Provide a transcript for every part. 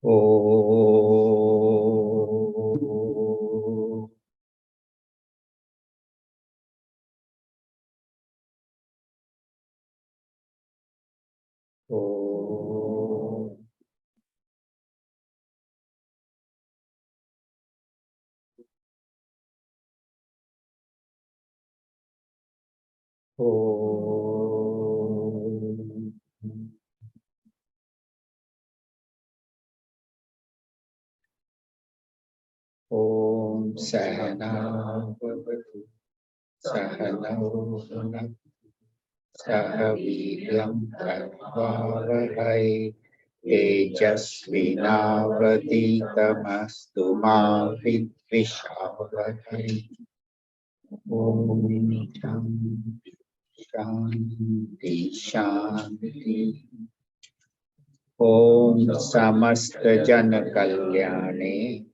Om. Om. Om. Om Sahana Bhavatu Sahanau Bhunaktu Sahaviryam Karvavahai Tejasvinavaditamastu ma vidvishavahai. Om Shanti Shanti. Om Samasta Jana Kalyane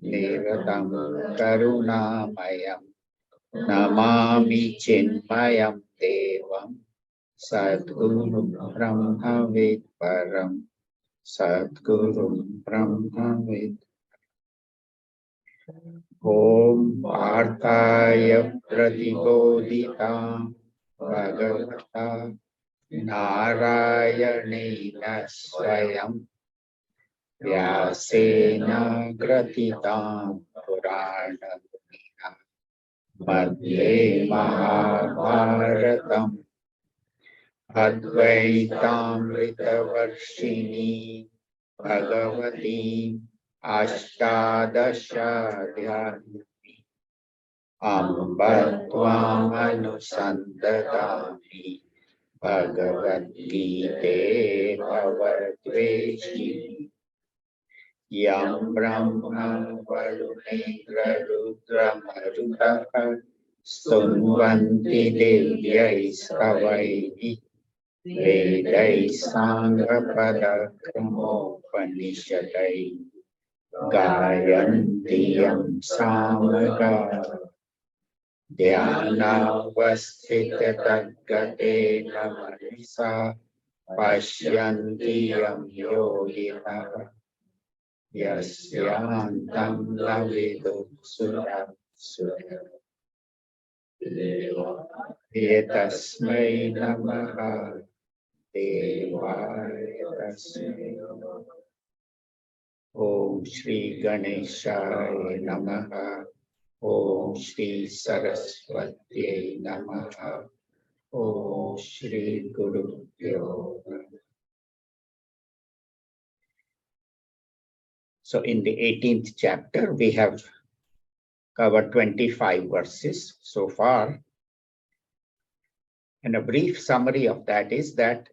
Niratam Karunamayam Namami Chinmayam Devam Sadguru Brahma Vidparam Sadguru Brahma Vid. Om Partaya Pratibodhitam Bhagavata Narayanena Swayam Vyasena Gratitam Purana Madhye Mahabharatam Advaitaamritavarshini Bhagavati Ashtadashadyani Amba Tvam Anusandadami Bhagavad Gita Bhavatveshti Yam Brahma Varunendra Rudra Marutaha Stunvanti Devyai Stavaihi Vedai Sanghapada Kramopanishadai Gayanti Yam Samaga Dhyana Vasthita Tadgatena Manisa Pashyanti Yam Yogina Yasyantam Navidu Sura Sura Yetasmai Namaha Devaya Tasmai Om Shri Ganeshaya Namaha Om Shri Saraswati Namaha Om Shri Guru Pyo. So in the 18th chapter, we have covered 25 verses so far. And a brief summary of that is that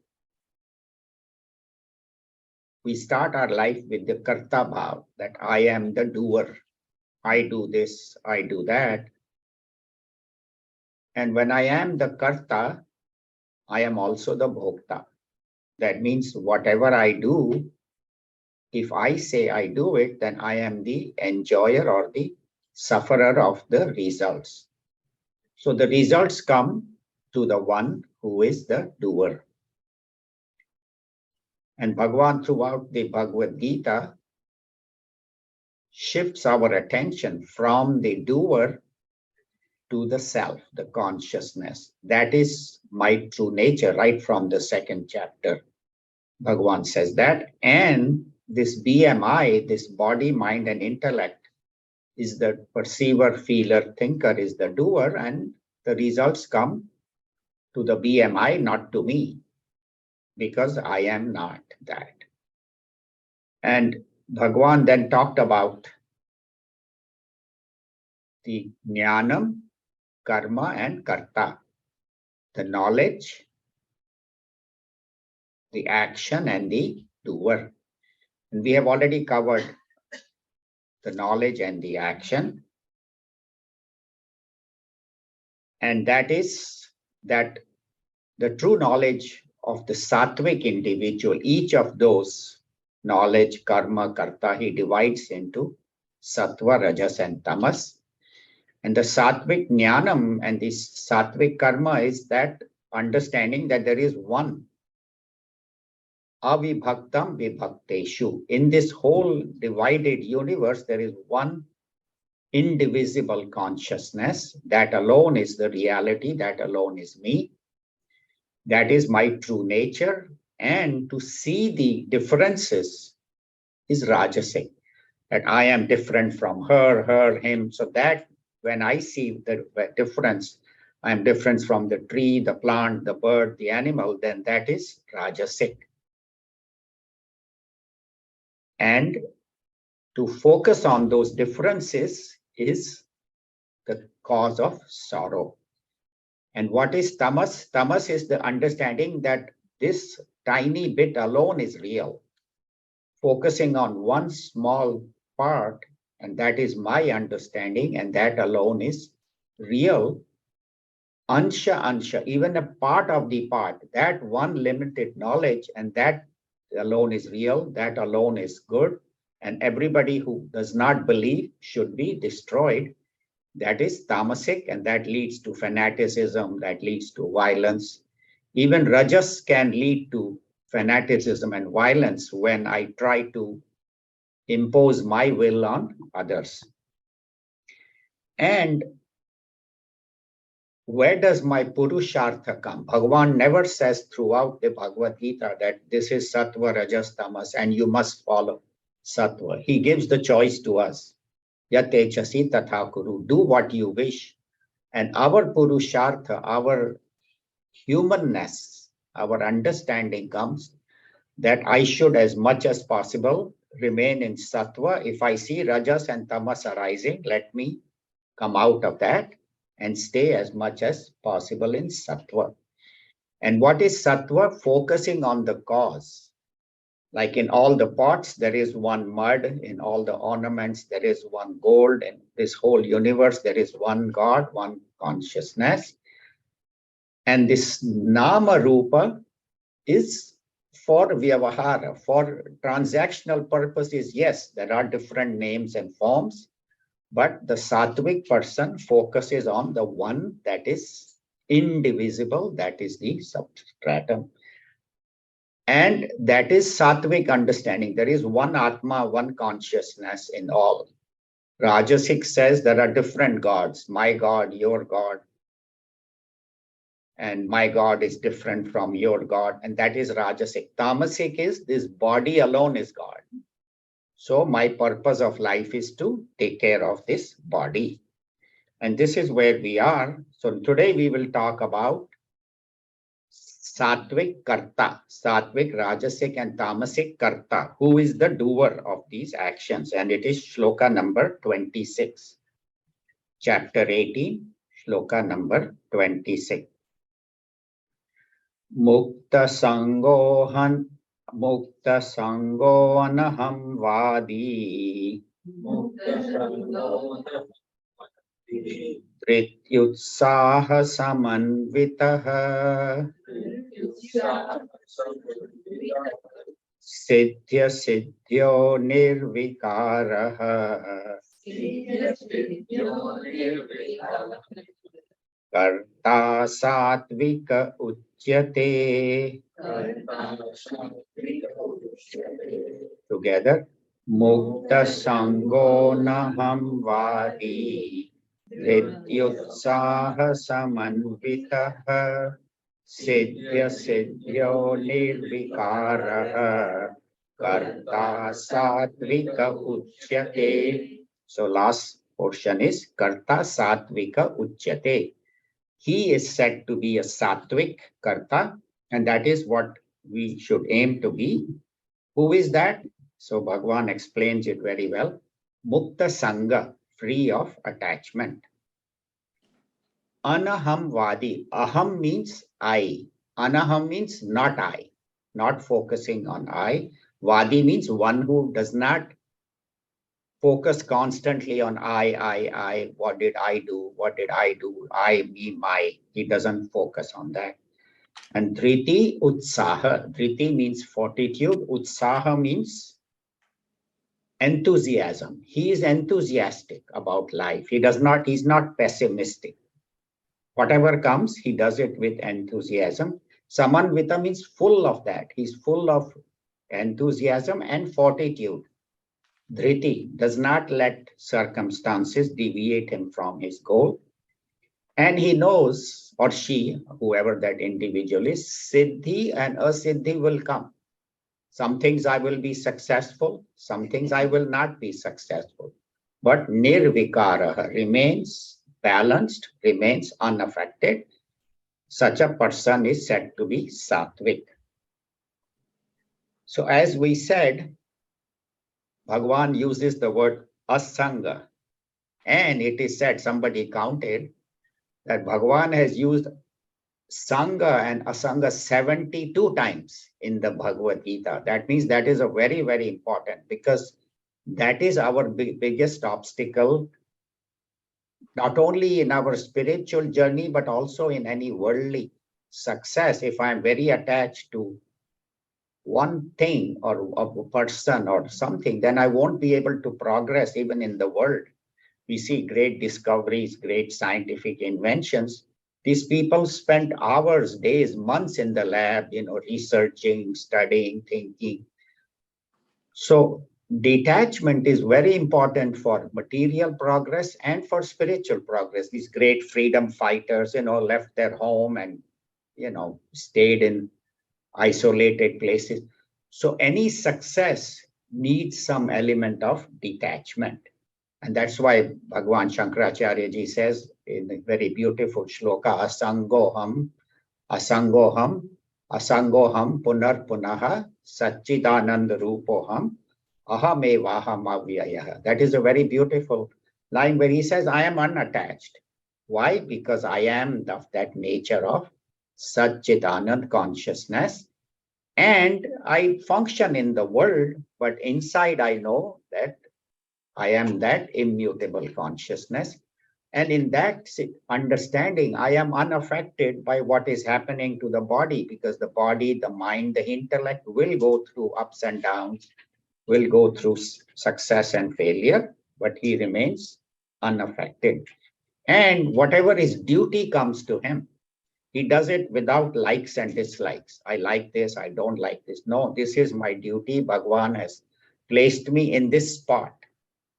we start our life with the karta bhav, that I am the doer. I do this, I do that. And when I am the karta, I am also the bhokta. That means whatever I do, if I say I do it, then I am the enjoyer or the sufferer of the results. So the results come to the one who is the doer. And Bhagavan throughout the Bhagavad Gita shifts our attention from the doer to the self, the consciousness. That is my true nature, right from the second chapter. Bhagavan says that. And this BMI, this body, mind, and intellect, is the perceiver, feeler, thinker, is the doer, and the results come to the BMI, not to me, because I am not that. And Bhagavan then talked about the jnanam, karma, and karta, the knowledge, the action, and the doer. And we have already covered the knowledge and the action. And that is that the true knowledge of the sattvic individual, each of those knowledge, karma, karta, he divides into sattva, rajas, and tamas. And the sattvic jnanam and the sattvic karma is that understanding that there is one avibhaktam vibhakteshu. In this whole divided universe, there is one indivisible consciousness. That alone is the reality. That alone is me. That is my true nature. And to see the differences is rajasic. That I am different from her, him. So that when I see the difference, I am different from the tree, the plant, the bird, the animal, then that is rajasic. And to focus on those differences is the cause of sorrow. And what is tamas? Tamas is the understanding that this tiny bit alone is real. Focusing on one small part, and that is my understanding, and that alone is real. Ansha, even a part of the part, that one limited knowledge, and that alone is real, that alone is good, and everybody who does not believe should be destroyed. That is tamasic, and that leads to fanaticism, that leads to violence. Even rajas can lead to fanaticism and violence when I try to impose my will on others. And where does my purushartha come? Bhagavan never says throughout the Bhagavad Gita that this is sattva, rajas, tamas, and you must follow sattva. He gives the choice to us. Yatechasi tatha kuru. Do what you wish. And our purushartha, our humanness, our understanding comes that I should, as much as possible, remain in sattva. If I see rajas and tamas arising, let me come out of that and stay as much as possible in sattva. And what is sattva? Focusing on the cause. Like in all the pots, there is one mud. In all the ornaments, there is one gold. In this whole universe, there is one God, one consciousness. And this nama rupa is for vyavahara, for transactional purposes. Yes, there are different names and forms, but the sattvic person focuses on the one that is indivisible, that is the substratum. And that is sattvic understanding. There is one Atma, one consciousness in all. Rajasic says there are different gods, my God, your God, and my God is different from your God, and that is Rajasic. Tamasic is this body alone is God. So my purpose of life is to take care of this body. And this is where we are. So today we will talk about Sattvic Karta, Sattvic, Rajasic and Tamasic Karta. Who is the doer of these actions? And it is Shloka number 26. Chapter 18, Shloka number 26. Mukta Sangohan Mukta Sangonaham Vadi Trityutsaha Samanvitaha Siddhya Siddhyo Nirvikaraha Karta Satvika Uchyate. Together. Mukta Sango Naham Vadi Rityutsaha Samanvitaha Siddhya Siddhyo Nirvikaraha Karta Satvika Uchyate. So last portion is Karta Satvika Uchyate. He is said to be a sattvic karta, and that is what we should aim to be. Who is that? So Bhagavan explains it very well. Mukta Sangha, free of attachment. Anaham Vadi. Aham means I. Anaham means not I, not focusing on I. Vadi means one who does not focus constantly on I, what did I do, I, me, my. He doesn't focus on that. And Dhriti Utsaha. Dhriti means fortitude. Utsaha means enthusiasm. He is enthusiastic about life. He's not pessimistic. Whatever comes, he does it with enthusiasm. Samanvita means full of that. He's full of enthusiasm and fortitude. Dhriti does not let circumstances deviate him from his goal. And he knows, or she, whoever that individual is, Siddhi and Asiddhi will come. Some things I will be successful, some things I will not be successful. But Nirvikara remains balanced, remains unaffected. Such a person is said to be Sattvic. So as we said, Bhagavan uses the word asanga. And it is said, somebody counted, that Bhagavan has used Sangha and Asanga 72 times in the Bhagavad Gita. That means that is a very, very important, because that is our biggest obstacle, not only in our spiritual journey, but also in any worldly success. If I'm very attached to one thing or a person or something, then I won't be able to progress even in the world. We see great discoveries, great scientific inventions. These people spend hours, days, months in the lab, researching, studying, thinking. So detachment is very important for material progress and for spiritual progress. These great freedom fighters, left their home and, stayed in isolated places. So any success needs some element of detachment. And that's why Bhagavan Shankaracharya ji says in a very beautiful shloka, asangoham, asangoham, asangoham punar punaha satchidanand rupoham ahamevaham avyayah. That is a very beautiful line where he says, I am unattached. Why? Because I am of that nature of Satchidanand consciousness. And I function in the world, but inside I know that I am that immutable consciousness. And in that understanding, I am unaffected by what is happening to the body, because the body, the mind, the intellect will go through ups and downs, will go through success and failure, but he remains unaffected. And whatever his duty comes to him, he does it without likes and dislikes. I like this, I don't like this. No, this is my duty. Bhagavan has placed me in this spot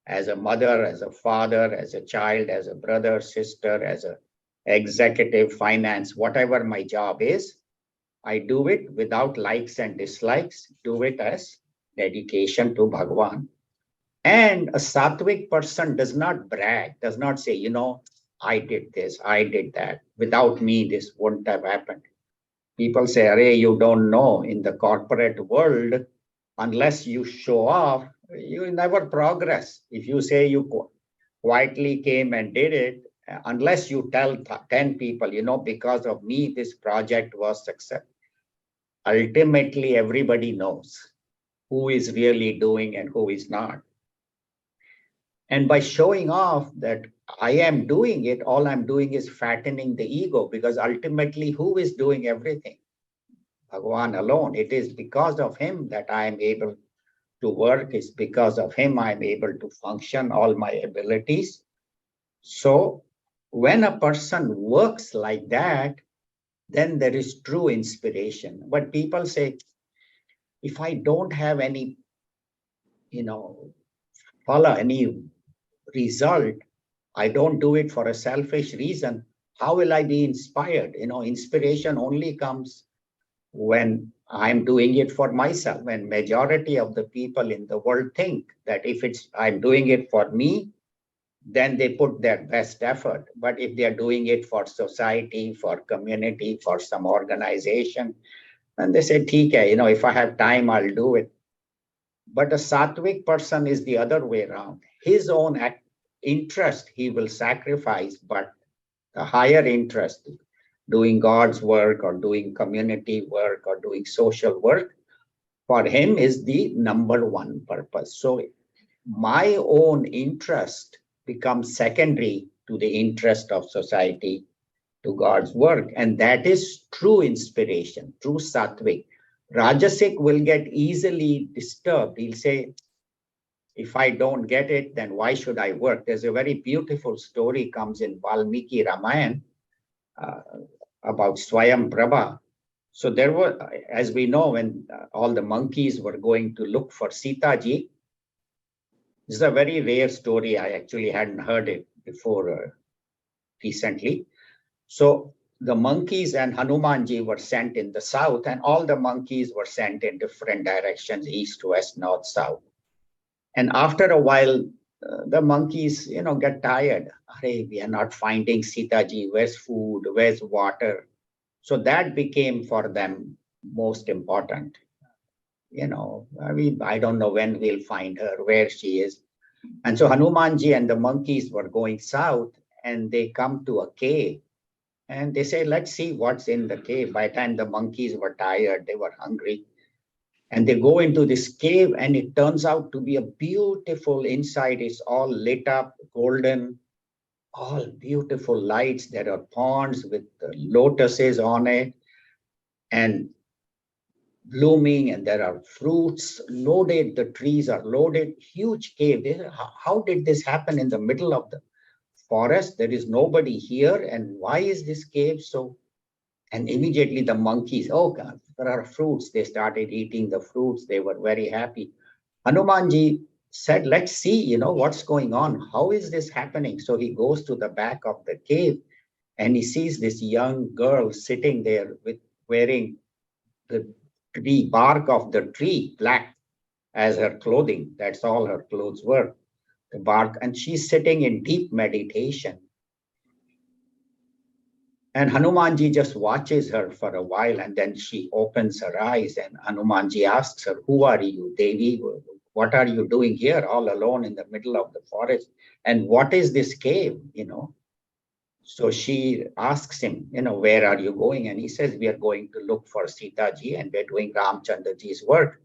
as a mother, as a father, as a child, as a brother, sister, as an executive, finance, whatever my job is. I do it without likes and dislikes, do it as dedication to Bhagavan. And a sattvic person does not brag, does not say, I did this, I did that. Without me, this wouldn't have happened. People say, Arey, you don't know, in the corporate world, unless you show off, you never progress. If you say you quietly came and did it, unless you tell 10 people, because of me, this project was successful. Ultimately, everybody knows who is really doing and who is not. And by showing off that I am doing it, all I'm doing is fattening the ego, because ultimately, who is doing everything? Bhagavan alone. It is because of him that I am able to work. It's because of him I'm able to function, all my abilities. So when a person works like that, then there is true inspiration. But people say, if I don't have any, follow any result, I don't do it for a selfish reason, how will I be inspired? Inspiration only comes when I'm doing it for myself. When majority of the people in the world think that if I'm doing it for me, then they put their best effort. But if they are doing it for society, for community, for some organization, then they say, "Theek hai, if I have time, I'll do it." But a sattvic person is the other way around. His own interest he will sacrifice, but the higher interest, doing God's work or doing community work or doing social work, for him is the number one purpose. So my own interest becomes secondary to the interest of society, to God's work. And that is true inspiration, true sattvic. Rajasic will get easily disturbed. He'll say, if I don't get it, then why should I work? There's a very beautiful story comes in Valmiki Ramayana about Swayam Prabha. So there were, as we know, when all the monkeys were going to look for Sita ji, this is a very rare story. I actually hadn't heard it before recently. So the monkeys and Hanumanji were sent in the south, and all the monkeys were sent in different directions, east, west, north, south. And after a while, the monkeys, get tired. Hey, we are not finding Sita ji. Where's food? Where's water? So that became for them most important. I mean, I don't know when we'll find her, where she is. And so Hanumanji and the monkeys were going south, and they come to a cave. And they say, let's see what's in the cave. By the time the monkeys were tired, they were hungry. And they go into this cave, and it turns out to be a beautiful inside. It's all lit up, golden, all beautiful lights. There are ponds with lotuses on it and blooming, and there are fruits loaded. The trees are loaded, huge cave. How did this happen in the middle of the forest? There is nobody here. And why is this cave so? And immediately the monkeys, oh God, there are fruits. They started eating the fruits. They were very happy. Hanumanji said, let's see, what's going on. How is this happening? So he goes to the back of the cave, and he sees this young girl sitting there with wearing the tree bark of the tree, black, as her clothing. That's all her clothes were, the bark. And she's sitting in deep meditation. And Hanumanji just watches her for a while, and then she opens her eyes, and Hanumanji asks her, who are you, Devi? What are you doing here all alone in the middle of the forest? And what is this cave, So she asks him, where are you going? And he says, we are going to look for Sita ji, and we're doing Ramchandra ji's work.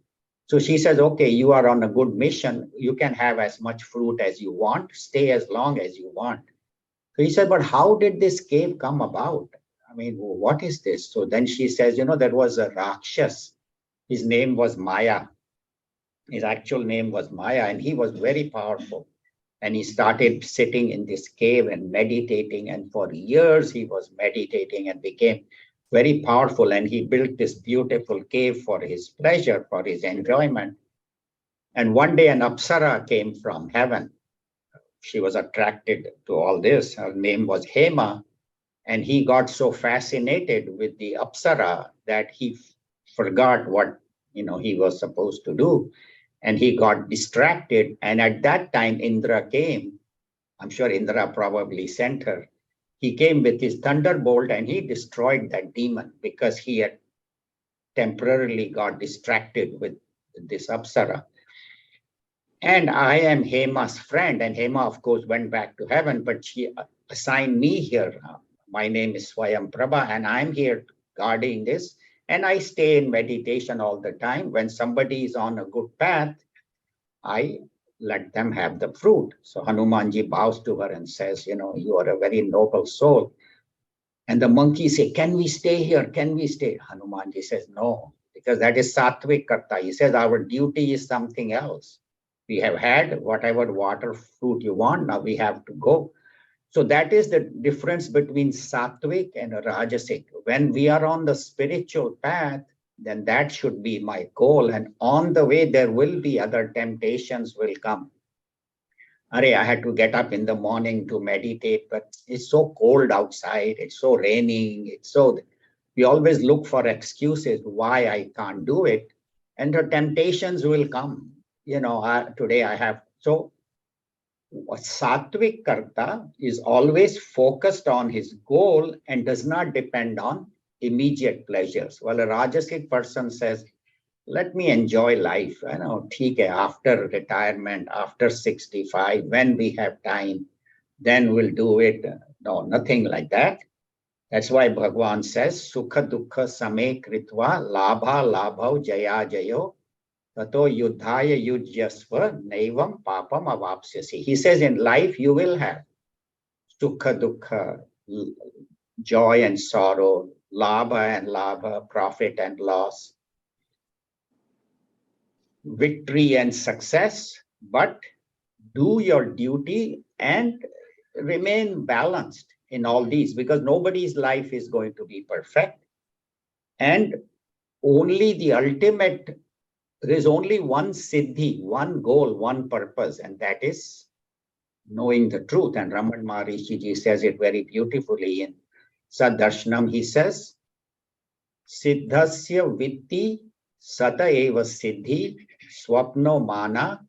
So she says, okay, you are on a good mission. You can have as much fruit as you want, stay as long as you want. So he said, but how did this cave come about? I mean, what is this? So then she says, there was a Rakshas. His name was Maya. His actual name was Maya, and he was very powerful. And he started sitting in this cave and meditating. And for years, he was meditating and became very powerful. And he built this beautiful cave for his pleasure, for his enjoyment. And one day, an Apsara came from heaven. She was attracted to all this. Her name was Hema. And he got so fascinated with the Apsara that he forgot what he was supposed to do. And he got distracted. And at that time, Indra came. I'm sure Indra probably sent her. He came with his thunderbolt, and he destroyed that demon because he had temporarily got distracted with this Apsara. And I am Hema's friend. And Hema, of course, went back to heaven, but she assigned me here. My name is Swayam Prabha, and I'm here guarding this. And I stay in meditation all the time. When somebody is on a good path, I let them have the fruit. So Hanumanji bows to her and says, you are a very noble soul. And the monkeys say, can we stay here? Can we stay? Hanumanji says, no, because that is Sattvic Karta. He says, our duty is something else. We have had whatever water, fruit you want. Now we have to go. So that is the difference between Sattvic and Rajasic. When we are on the spiritual path, then that should be my goal. And on the way, there will be other temptations will come. I had to get up in the morning to meditate, but it's so cold outside. It's so raining. We always look for excuses why I can't do it. And the temptations will come. Today I have, so Sattvic Karta is always focused on his goal and does not depend on immediate pleasures. While a Rajasic person says, let me enjoy life. I know, after retirement, after 65, when we have time, then we'll do it. No, nothing like that. That's why Bhagwan says, Sukha Dukkha Same Kritva Labha Labhav Jaya Jayo Tato Yudhaya Yujyasva Naivam Papam Avapsyasi. He says in life you will have Sukha Dukkha, joy and sorrow, Labha and Labha, profit and loss, victory and success, but do your duty and remain balanced in all these, because nobody's life is going to be perfect. And only the ultimate, there is only one siddhi, one goal, one purpose, and that is knowing the truth. And Raman Maharishi Ji says it very beautifully in Saddarshanam. He says, Siddhasya vitti sata eva siddhi swapno mana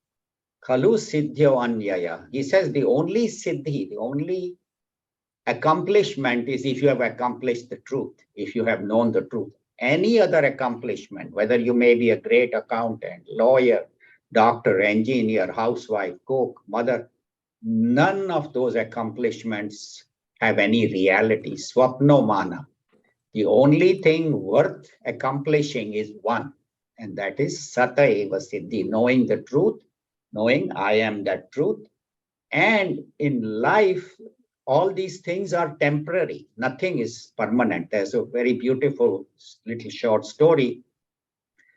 khalu siddhyo anyaya. He says the only siddhi, the only accomplishment is if you have accomplished the truth, if you have known the truth. Any other accomplishment, whether you may be a great accountant, lawyer, doctor, engineer, housewife, cook, mother, none of those accomplishments have any reality. Swapno mana. The only thing worth accomplishing is one, and that is Sata Eva Siddhi, knowing the truth, knowing I am that truth. And in life, all these things are temporary. Nothing is permanent. There's a very beautiful little short story.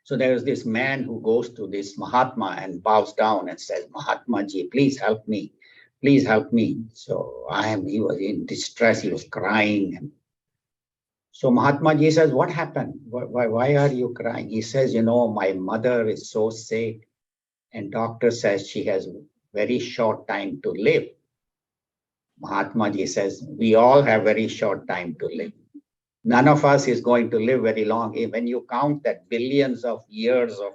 So there is this man who goes to this Mahatma and bows down and says, Mahatma Ji, please help me. Please help me. So he was in distress. He was crying. And so Mahatma Ji says, what happened? Why are you crying? He says, my mother is so sick and doctor says she has very short time to live. Mahatma Ji says, we all have very short time to live. None of us is going to live very long. When you count that billions of years of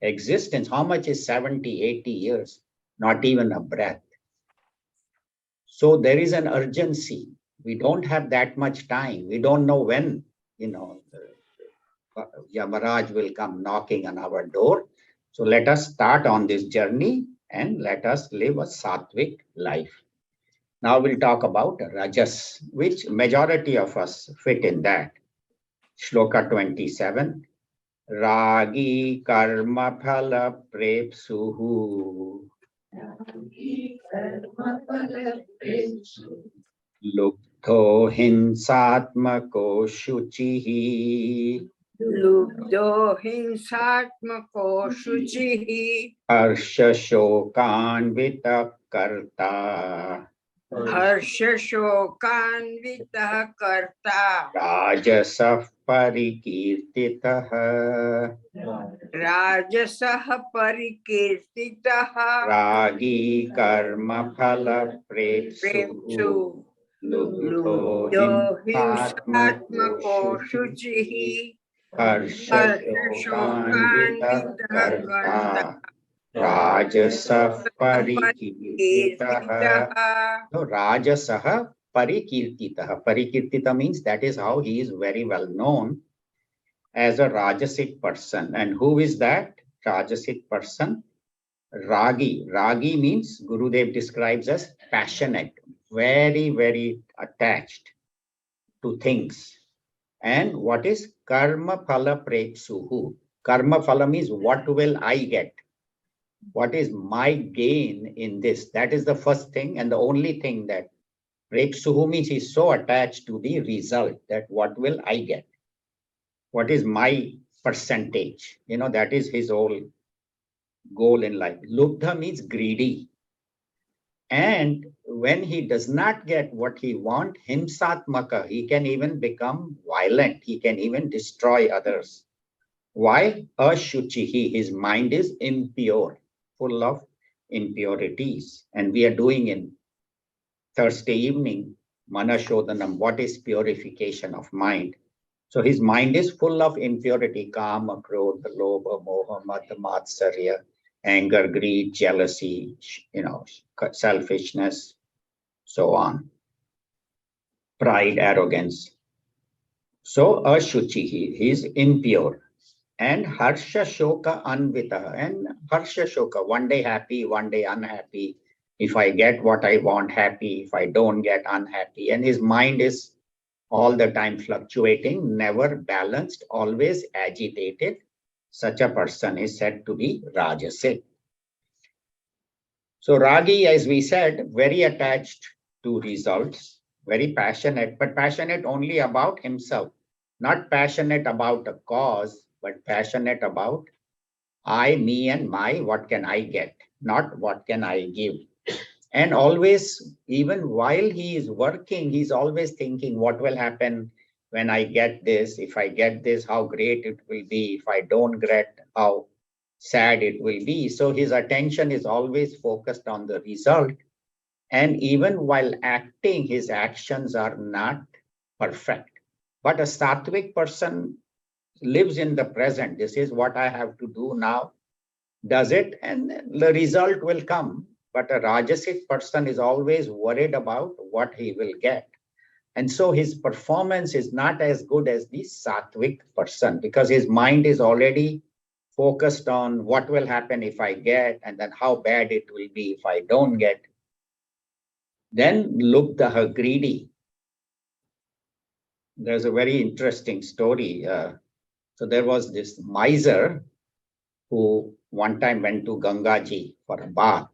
existence, how much is 70, 80 years? Not even a breath. So there is an urgency. We don't have that much time. We don't know when, Yamaraj will come knocking on our door. So let us start on this journey and let us live a sattvic life. Now we'll talk about Rajas, which majority of us fit in that. Shloka 27. Ragi karma phala prepsuhu. Lubdho hinsatmako shuchihi. Lubdho hinsatmako shuchihi. Harsha shokanvita karta. Harsha shokanvita karta. Rajasah parikirtitah. Rajasah parikirtitah. Ragi karma phala prepsu. Lubdho hinsatmako shuchihi. Harsha shokanvita karta. Rajasah parikirtitah. So Rajasah parikirtitah. Parikirtita means that is how he is very well known as a Rajasic person. And who is that Rajasic person? Ragi. Ragi means Gurudev describes as passionate, very, very attached to things. And what is karma phala prepsuhu? Karma phala means what will I get? What is my gain in this? That is the first thing and the only thing that prepsuhu means he's so attached to the result that what will I get? What is my percentage? That is his whole goal in life. Lubdha means greedy. And when he does not get what he wants, himsatmaka, he can even become violent. He can even destroy others. Why? Ashuchihi, his mind is impure, full of impurities. And we are doing in Thursday evening, Manashodhanam, what is purification of mind? So his mind is full of impurity, kama, krodha, lobha, moha, mata, matsarya, anger, greed, jealousy, selfishness, so on. Pride, arrogance. So ashuchi, he is impure. And harsha shoka anvita. And harsha shoka, one day happy, one day unhappy. If I get what I want, happy. If I don't get, unhappy. And his mind is all the time fluctuating, never balanced, always agitated. Such a person is said to be Rajasic. So Ragi, as we said, very attached to results, very passionate, but passionate only about himself, not passionate about a cause, but passionate about I, me, and my, what can I get, not what can I give. And always, even while he is working, he's always thinking what will happen when I get this, if I get this, how great it will be. If I don't get, how sad it will be. So his attention is always focused on the result. And even while acting, his actions are not perfect. But a sattvic person lives in the present. This is what I have to do now, does it, and the result will come. But a Rajasic person is always worried about what he will get. And so his performance is not as good as the Sattvic person because his mind is already focused on what will happen if I get, and then how bad it will be if I don't get. Then Lubdha, greedy. There's a very interesting story. So there was this miser who one time went to Gangaji for a bath,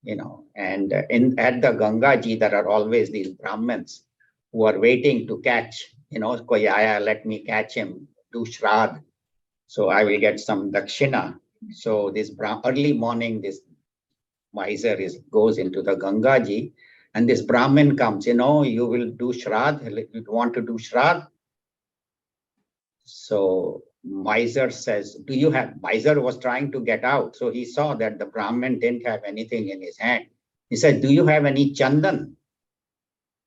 and at the Gangaji, there are always these Brahmins who are waiting to catch, koi aaya, let me catch him, do Shrad. So I will get some dakshina. So this early morning, this miser goes into the Gangaji, and this Brahmin comes, you will do Shrad, you want to do Shrad. So miser says, do you have, miser was trying to get out. So he saw that the Brahmin didn't have anything in his hand. He said, do you have any chandan?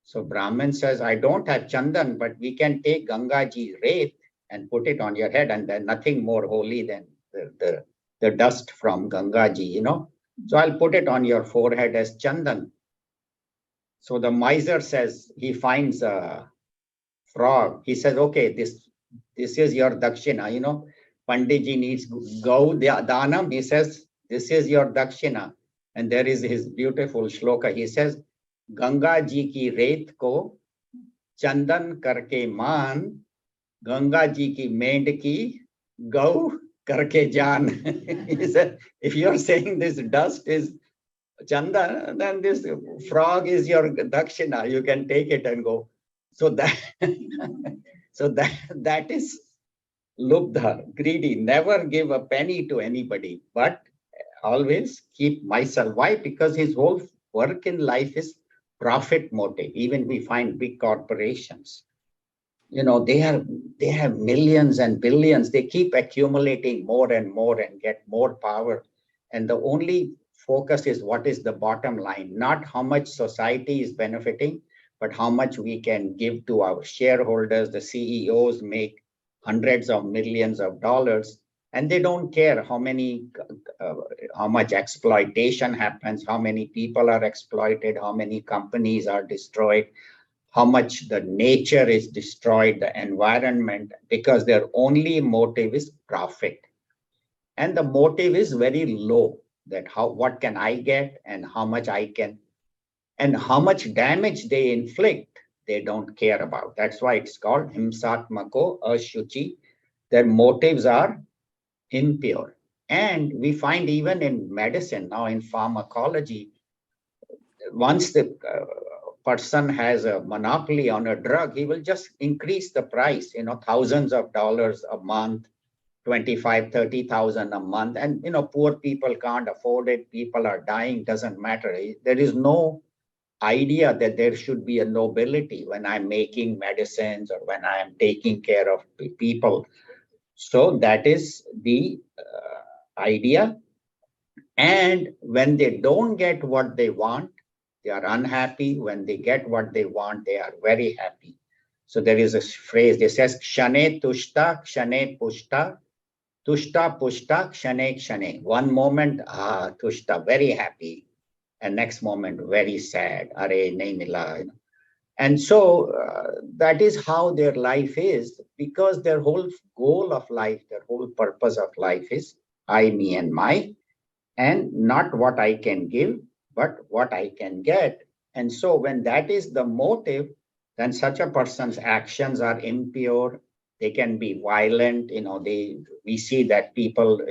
So Brahmin says, I don't have chandan, but we can take Gangaji wraith and put it on your head, and then nothing more holy than the dust from Gangaji, So I'll put it on your forehead as chandan. So the miser says, he finds a frog. He says, okay, this is your dakshina, Panditji needs go danam. He says, this is your dakshina. And there is his beautiful shloka. He says, Ganga ji ki रेत ko chandan karke मान, Ganga ji ki मेंढ ki गौ karke jaan. He said, if you're saying this dust is chandan, then this frog is your dakshina. You can take it and go. So that that is Lubdha, greedy, never give a penny to anybody, but always keep myself. Why? Because his whole work in life is profit motive. Even we find big corporations, they have millions and billions. They keep accumulating more and more and get more power. And the only focus is what is the bottom line, not how much society is benefiting, but how much we can give to our shareholders. The CEOs make hundreds of millions of dollars, and they don't care how much exploitation happens, how many people are exploited, how many companies are destroyed, how much the nature is destroyed, the environment, because their only motive is profit. And the motive is very low, that what can I get and how much I can, and how much damage they inflict, they don't care about. That's why it's called himsatmako ashuchi. Their motives are impure. And we find even in medicine, now in pharmacology, once the person has a monopoly on a drug, he will just increase the price, thousands of dollars a month, 25, 30,000 a month. And, poor people can't afford it. People are dying, doesn't matter. There is no idea that there should be a nobility when I'm making medicines or when I am taking care of people. So that is the idea. And when they don't get what they want, they are unhappy. When they get what they want, they are very happy. So there is a phrase that says, Kshane tushta, kshane pushta, tushta pushta, kshane kshane. One moment, tushta, very happy. And next moment, very sad. Are, nahi mila. And so that is how their life is, because their whole goal of life, their whole purpose of life is I, me, and my, and not what I can give, but what I can get. And so when that is the motive, then such a person's actions are impure. They can be violent. We see that people,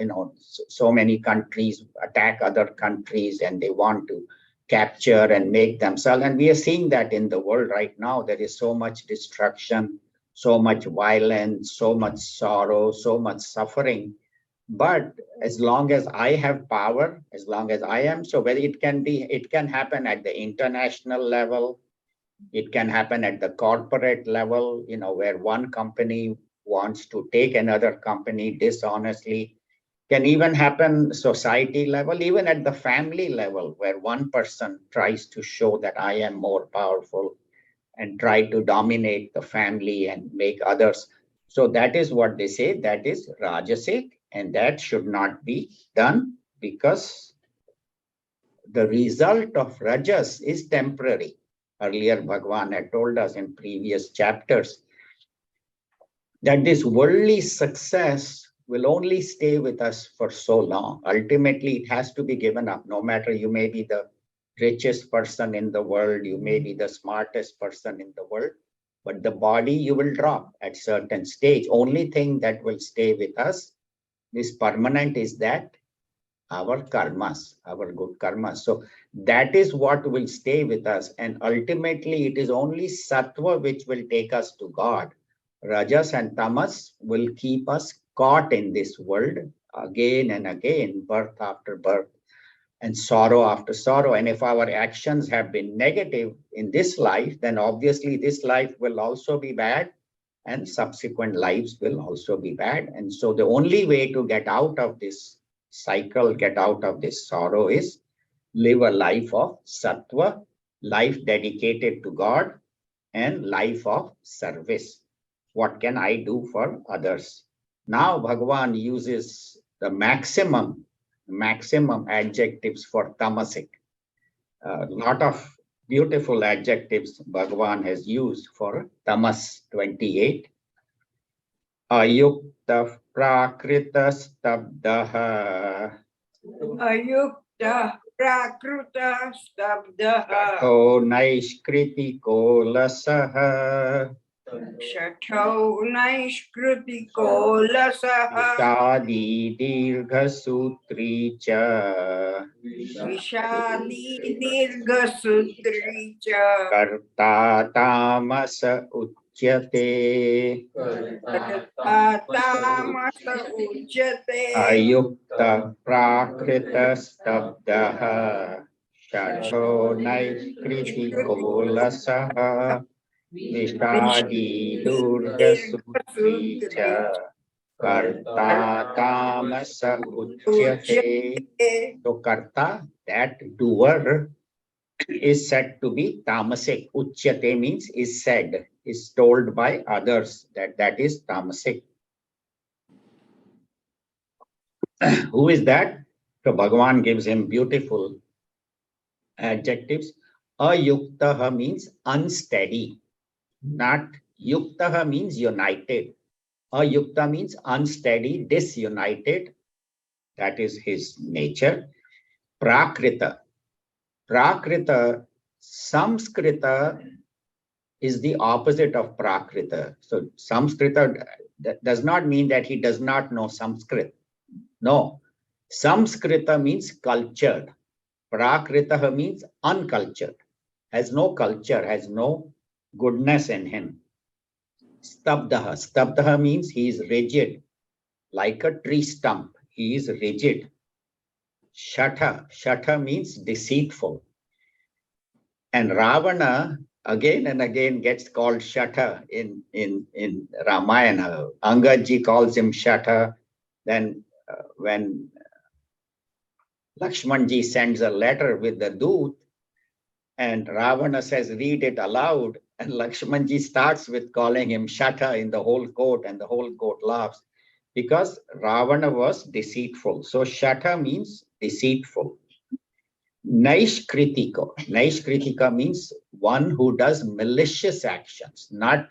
so many countries attack other countries and they want to capture and make themselves. And we are seeing that in the world right now. There is so much destruction, so much violence, so much sorrow, so much suffering. But as long as I have power, as long as I am, so whether it can happen at the international level, It can happen at the corporate level, where one company wants to take another company dishonestly. Can even happen society level, even at the family level, where one person tries to show that I am more powerful and try to dominate the family and make others. So that is what they say, that is Rajasic, and that should not be done, because the result of Rajas is temporary. Earlier, Bhagavan had told us in previous chapters that this worldly success will only stay with us for so long. Ultimately, it has to be given up. No matter, you may be the richest person in the world, you may be the smartest person in the world, but the body you will drop at certain stage. Only thing that will stay with us, is permanent, is that our karmas, our good karmas. So that is what will stay with us. And ultimately, it is only sattva which will take us to God. Rajas and tamas will keep us caught in this world again and again, birth after birth, and sorrow after sorrow. And if our actions have been negative in this life, then obviously this life will also be bad, and subsequent lives will also be bad. And so the only way to get out of this cycle, get out of this sorrow, is live a life of sattva, life dedicated to God, and life of service. What can I do for others? Now Bhagavan uses the maximum adjectives for tamasic. A lot of beautiful adjectives Bhagavan has used for tamas 28. Ayukta prakrita stabdaha Ayukta prakruta stabdaha. Katho naishkritiko lasaha Shathau naishkritiko lasaha. Shadi dirghasutri cha Vishadi dirghasutri cha. Karta tamasa uchyate Tamasa ujjate. Ayukta prakrita stabdaha Shacho naiskritiko lasaha Vishadi durga sutri cha Karta tamasa uchyate. So karta, that doer, is said to be tamasic. Uchyate means is said, is told by others, that is tamasic. Who is that? So Bhagavan gives him beautiful adjectives. Ayuktaha means unsteady. Not yuktaha means united. Ayukta means unsteady, disunited. That is his nature. Prakrita. Prakrita, Samskrita is the opposite of Prakrita. So Samskrita does not mean that he does not know Sanskrit. No. Samskrita means cultured. Prakrita means uncultured, has no culture, has no goodness in him. Stabdaha. Stabdaha means he is rigid, like a tree stump. He is rigid. Shatha. Shatha means deceitful. And Ravana again and again gets called Shatha in Ramayana. Angaji calls him Shatha. Then when Lakshmanji sends a letter with the Doot, and Ravana says, read it aloud. And Lakshmanji starts with calling him Shatha in the whole court, and the whole court laughs because Ravana was deceitful. So Shatha means deceitful. Naishkritika. Naishkritika means one who does malicious actions, does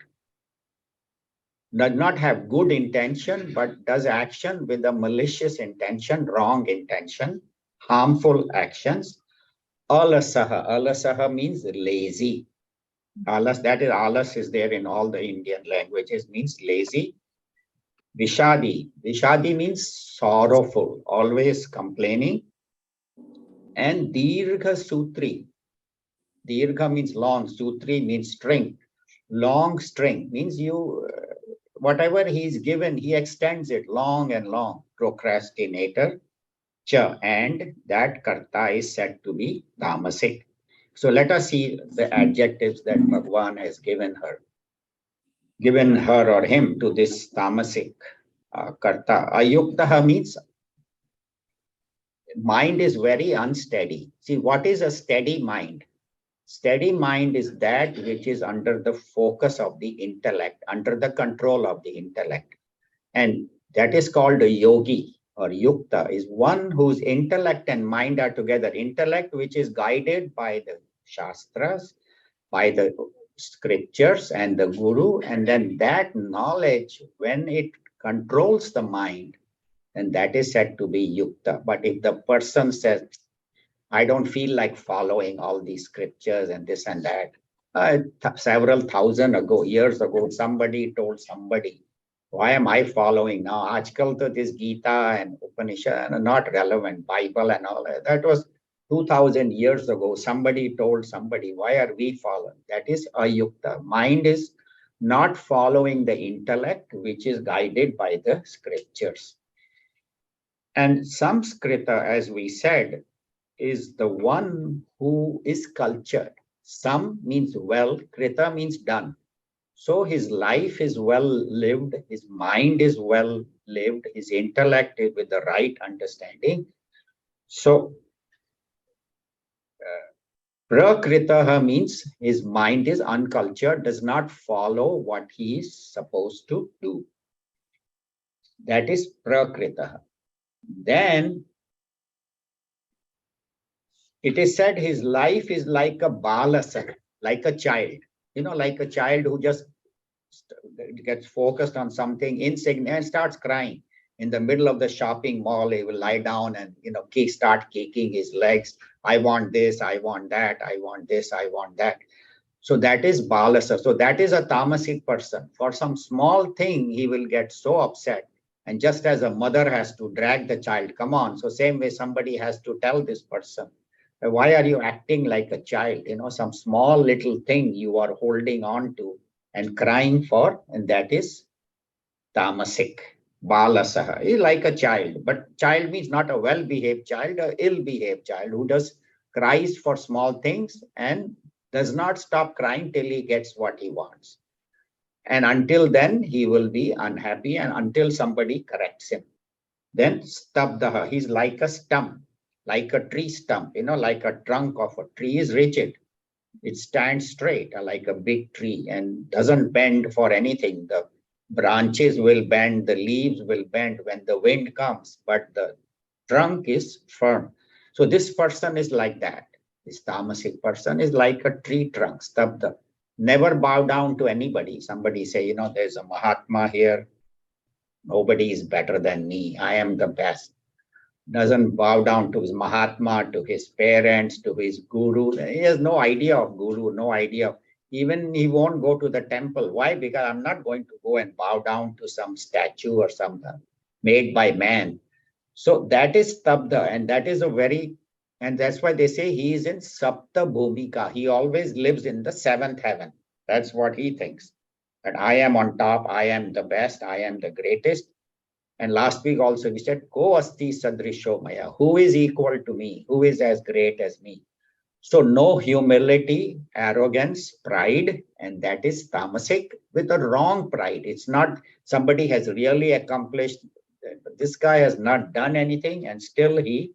not have good intention, but does action with a malicious intention, wrong intention, harmful actions. Alasaha. Alasaha means lazy. Alas is there in all the Indian languages, means lazy. Vishadi. Vishadi means sorrowful, always complaining. And Dirgha Sutri. Dirgha means long, Sutri means string. Long string means whatever he's given, he extends it long and long. Procrastinator. Cha, and that karta is said to be tamasic. So let us see the adjectives that Bhagwan has given her or him to this tamasic karta. Ayuktaha means mind is very unsteady. See, what is a steady mind? Steady mind is that which is under the focus of the intellect, under the control of the intellect. And that is called a yogi or yukta, is one whose intellect and mind are together. Intellect, which is guided by the shastras, by the scriptures and the guru. And then that knowledge, when it controls the mind, then that is said to be yukta. But if the person says, I don't feel like following all these scriptures and this and that. Several thousand ago, years ago, somebody told somebody, why am I following now? Ajkal to this Gita and Upanishad are not relevant, Bible and all that. That was 2000 years ago. Somebody told somebody, why are we following? That is ayukta. Mind is not following the intellect, which is guided by the scriptures. And Samskrita, as we said, is the one who is cultured. Sam means well, krita means done. So his life is well lived, his mind is well lived, his intellect is with the right understanding. So prakritaha means his mind is uncultured, does not follow what he is supposed to do. That is prakritaha. Then it is said his life is like a balasa, like a child, like a child who just gets focused on something insignificant and starts crying. In the middle of the shopping mall, he will lie down and, start kicking his legs. I want this, I want that, I want this, I want that. So that is balasa. So that is a tamasic person. For some small thing, he will get so upset. And just as a mother has to drag the child, come on. So same way somebody has to tell this person, why are you acting like a child? Some small little thing you are holding on to and crying for, and that is tamasic. Balasaha is like a child, but child means not a well-behaved child, a ill-behaved child who does cries for small things and does not stop crying till he gets what he wants. And until then, he will be unhappy and until somebody corrects him. Then stabdaha, he's like a stump, like a tree stump, like a trunk of a tree is rigid. It stands straight like a big tree and doesn't bend for anything. The branches will bend, the leaves will bend when the wind comes, but the trunk is firm. So this person is like that. This tamasic person is like a tree trunk, stabda. Never bow down to anybody. Somebody say, there's a Mahatma here. Nobody is better than me. I am the best. Doesn't bow down to his Mahatma, to his parents, to his guru. He has no idea of guru, no idea. Even he won't go to the temple. Why? Because I'm not going to go and bow down to some statue or something made by man. So that is Stabda, and that is and that's why they say he is in Sapta Bhumika. He always lives in the seventh heaven. That's what he thinks. That I am on top, I am the best, I am the greatest. And last week also we said, Ko asti sadrisho maya. Who is equal to me? Who is as great as me? So no humility, arrogance, pride, and that is tamasic with a wrong pride. It's not somebody has really accomplished. This guy has not done anything and still he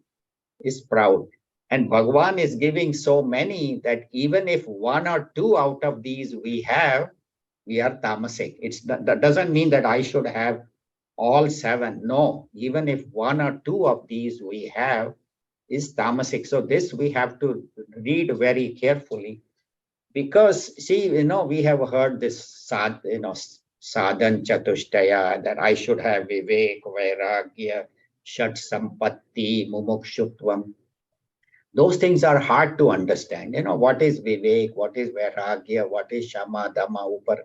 is proud. And Bhagwan is giving so many that even if one or two out of these we have, we are tamasic. That doesn't mean that I should have all seven. No, even if one or two of these we have is tamasic. So this we have to read very carefully because see, we have heard this sadhan chatushtaya that I should have vivek, vairagya, shat sampatti, mumukshutvam. Those things are hard to understand. What is vivek, what is vairagya, what is shama, dhamma, upar.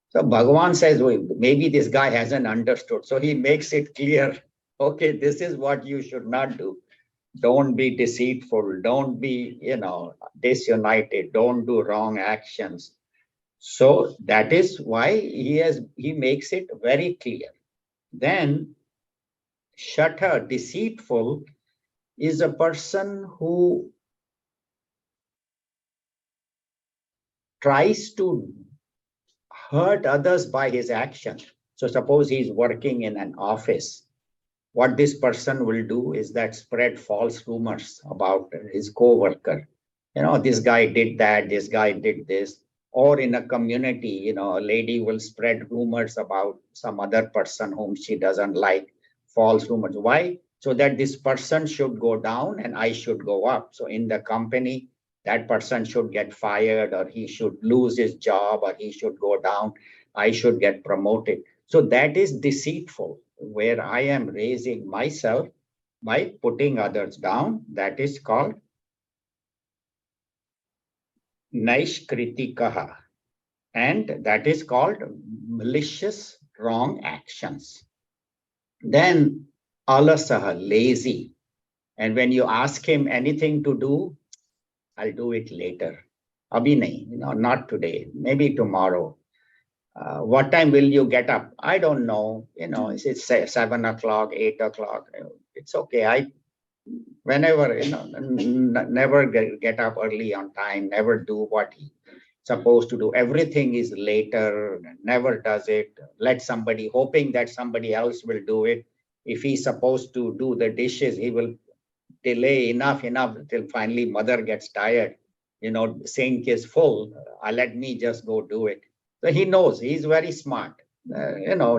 So Bhagavan says, well, maybe this guy hasn't understood. So he makes it clear. Okay, this is what you should not do. Don't be deceitful. Don't be, disunited. Don't do wrong actions. So that is why he makes it very clear. Then Shatha, deceitful, is a person who tries to hurt others by his action. So suppose he's working in an office. What this person will do is that spread false rumors about his co-worker. This guy did that, this guy did this. Or in a community, a lady will spread rumors about some other person whom she doesn't like, false rumors. Why? So that this person should go down and I should go up. So in the company, that person should get fired, or he should lose his job, or he should go down, I should get promoted. So that is deceitful, where I am raising myself by putting others down. That is called Naishkritikaha. And that is called malicious wrong actions. Then alasaha, lazy. And when you ask him anything to do, I'll do it later. Abhi nahi, not today, maybe tomorrow. What time will you get up? I don't know. It's 7 o'clock, 8 o'clock. It's okay. Whenever, never get up early on time, never do what he's supposed to do. Everything is later, never does it. Let somebody, hoping that somebody else will do it. If he's supposed to do the dishes, he will delay enough till finally mother gets tired. Sink is full. Let me just go do it. So he knows, he's very smart.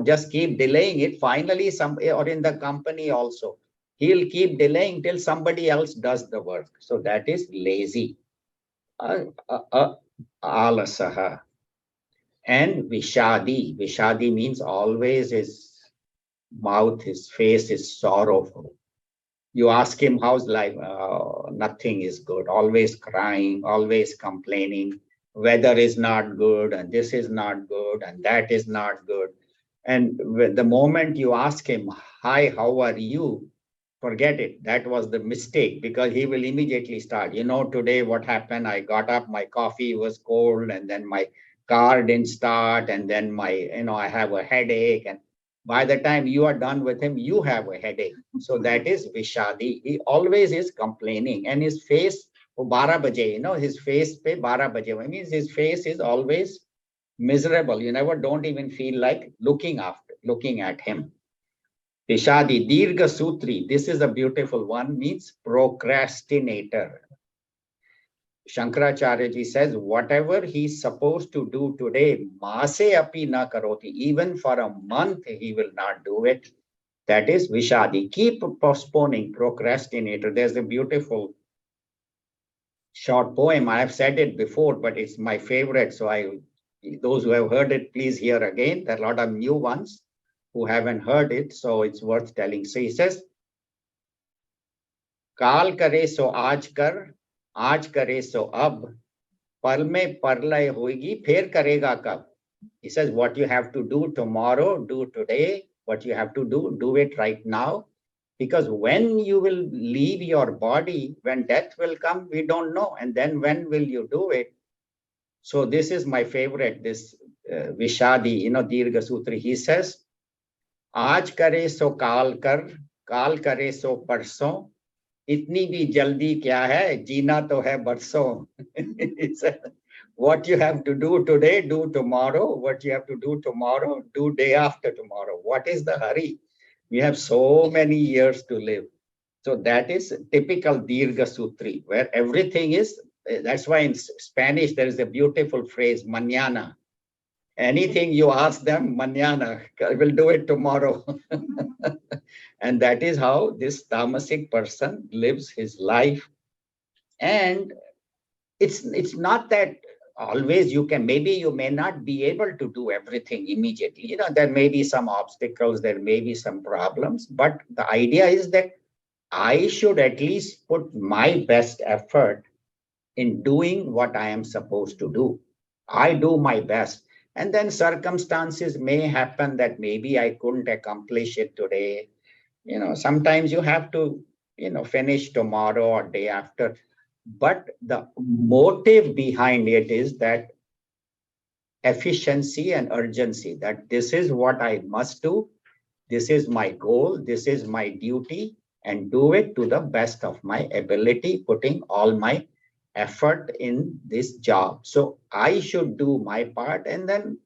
Just keep delaying it. Finally, or in the company also, he'll keep delaying till somebody else does the work. So that is lazy. Alasaha. And Vishadi. Vishadi means always his mouth, his face is sorrowful. You ask him, how's life? Nothing is good. Always crying, always complaining. Weather is not good, and this is not good, and that is not good. And the moment you ask him, hi, how are you? Forget it. That was the mistake, because he will immediately start. Today what happened? I got up, my coffee was cold, and then my car didn't start, and then I have a headache. And by the time you are done with him, you have a headache. So that is Vishadi. He always is complaining, and his face, 12 baje, his face pe 12 baje. I mean, his face is always miserable. You never don't even feel like looking at him. Vishadi, Dirga Sutri, this is a beautiful one, means procrastinator. Shankaracharya ji says, whatever he's supposed to do today, Mase api na karoti, even for a month he will not do it. That is Vishadi. Keep postponing, procrastinator. There's a beautiful short poem. I have said it before, but it's my favorite. So those who have heard it, please hear again. There are a lot of new ones who haven't heard it, so it's worth telling. So he says, काल करे सो आज करे सो अब, पल में परलय होगी, फिर करेगा कब? He says, what you have to do tomorrow, do today. What you have to do it right now. Because when you will leave your body, when death will come, we don't know. And then when will you do it? So this is my favorite, this Vishadi, Dirga Sutri. He says, आज करे सो काल करे सो परसों, इतनी भी जल्दी क्या है, जीना तो है बरसों. What you have to do today, do tomorrow. What you have to do tomorrow, do day after tomorrow. What is the hurry? We have so many years to live. So that is typical Dirga Sutri, where everything is, that's why in Spanish there is a beautiful phrase, mañana. Anything you ask them, mañana, I will do it tomorrow. And that is how this tamasic person lives his life. And it's not that always you may not be able to do everything immediately. There may be some obstacles, there may be some problems, but the idea is that I should at least put my best effort in doing what I am supposed to do. I do my best. And then circumstances may happen that maybe I couldn't accomplish it today. Sometimes you have to, finish tomorrow or day after. But the motive behind it is that efficiency and urgency, that this is what I must do. This is my goal. This is my duty, and do it to the best of my ability, putting all my effort in this job. So I should do my part, and then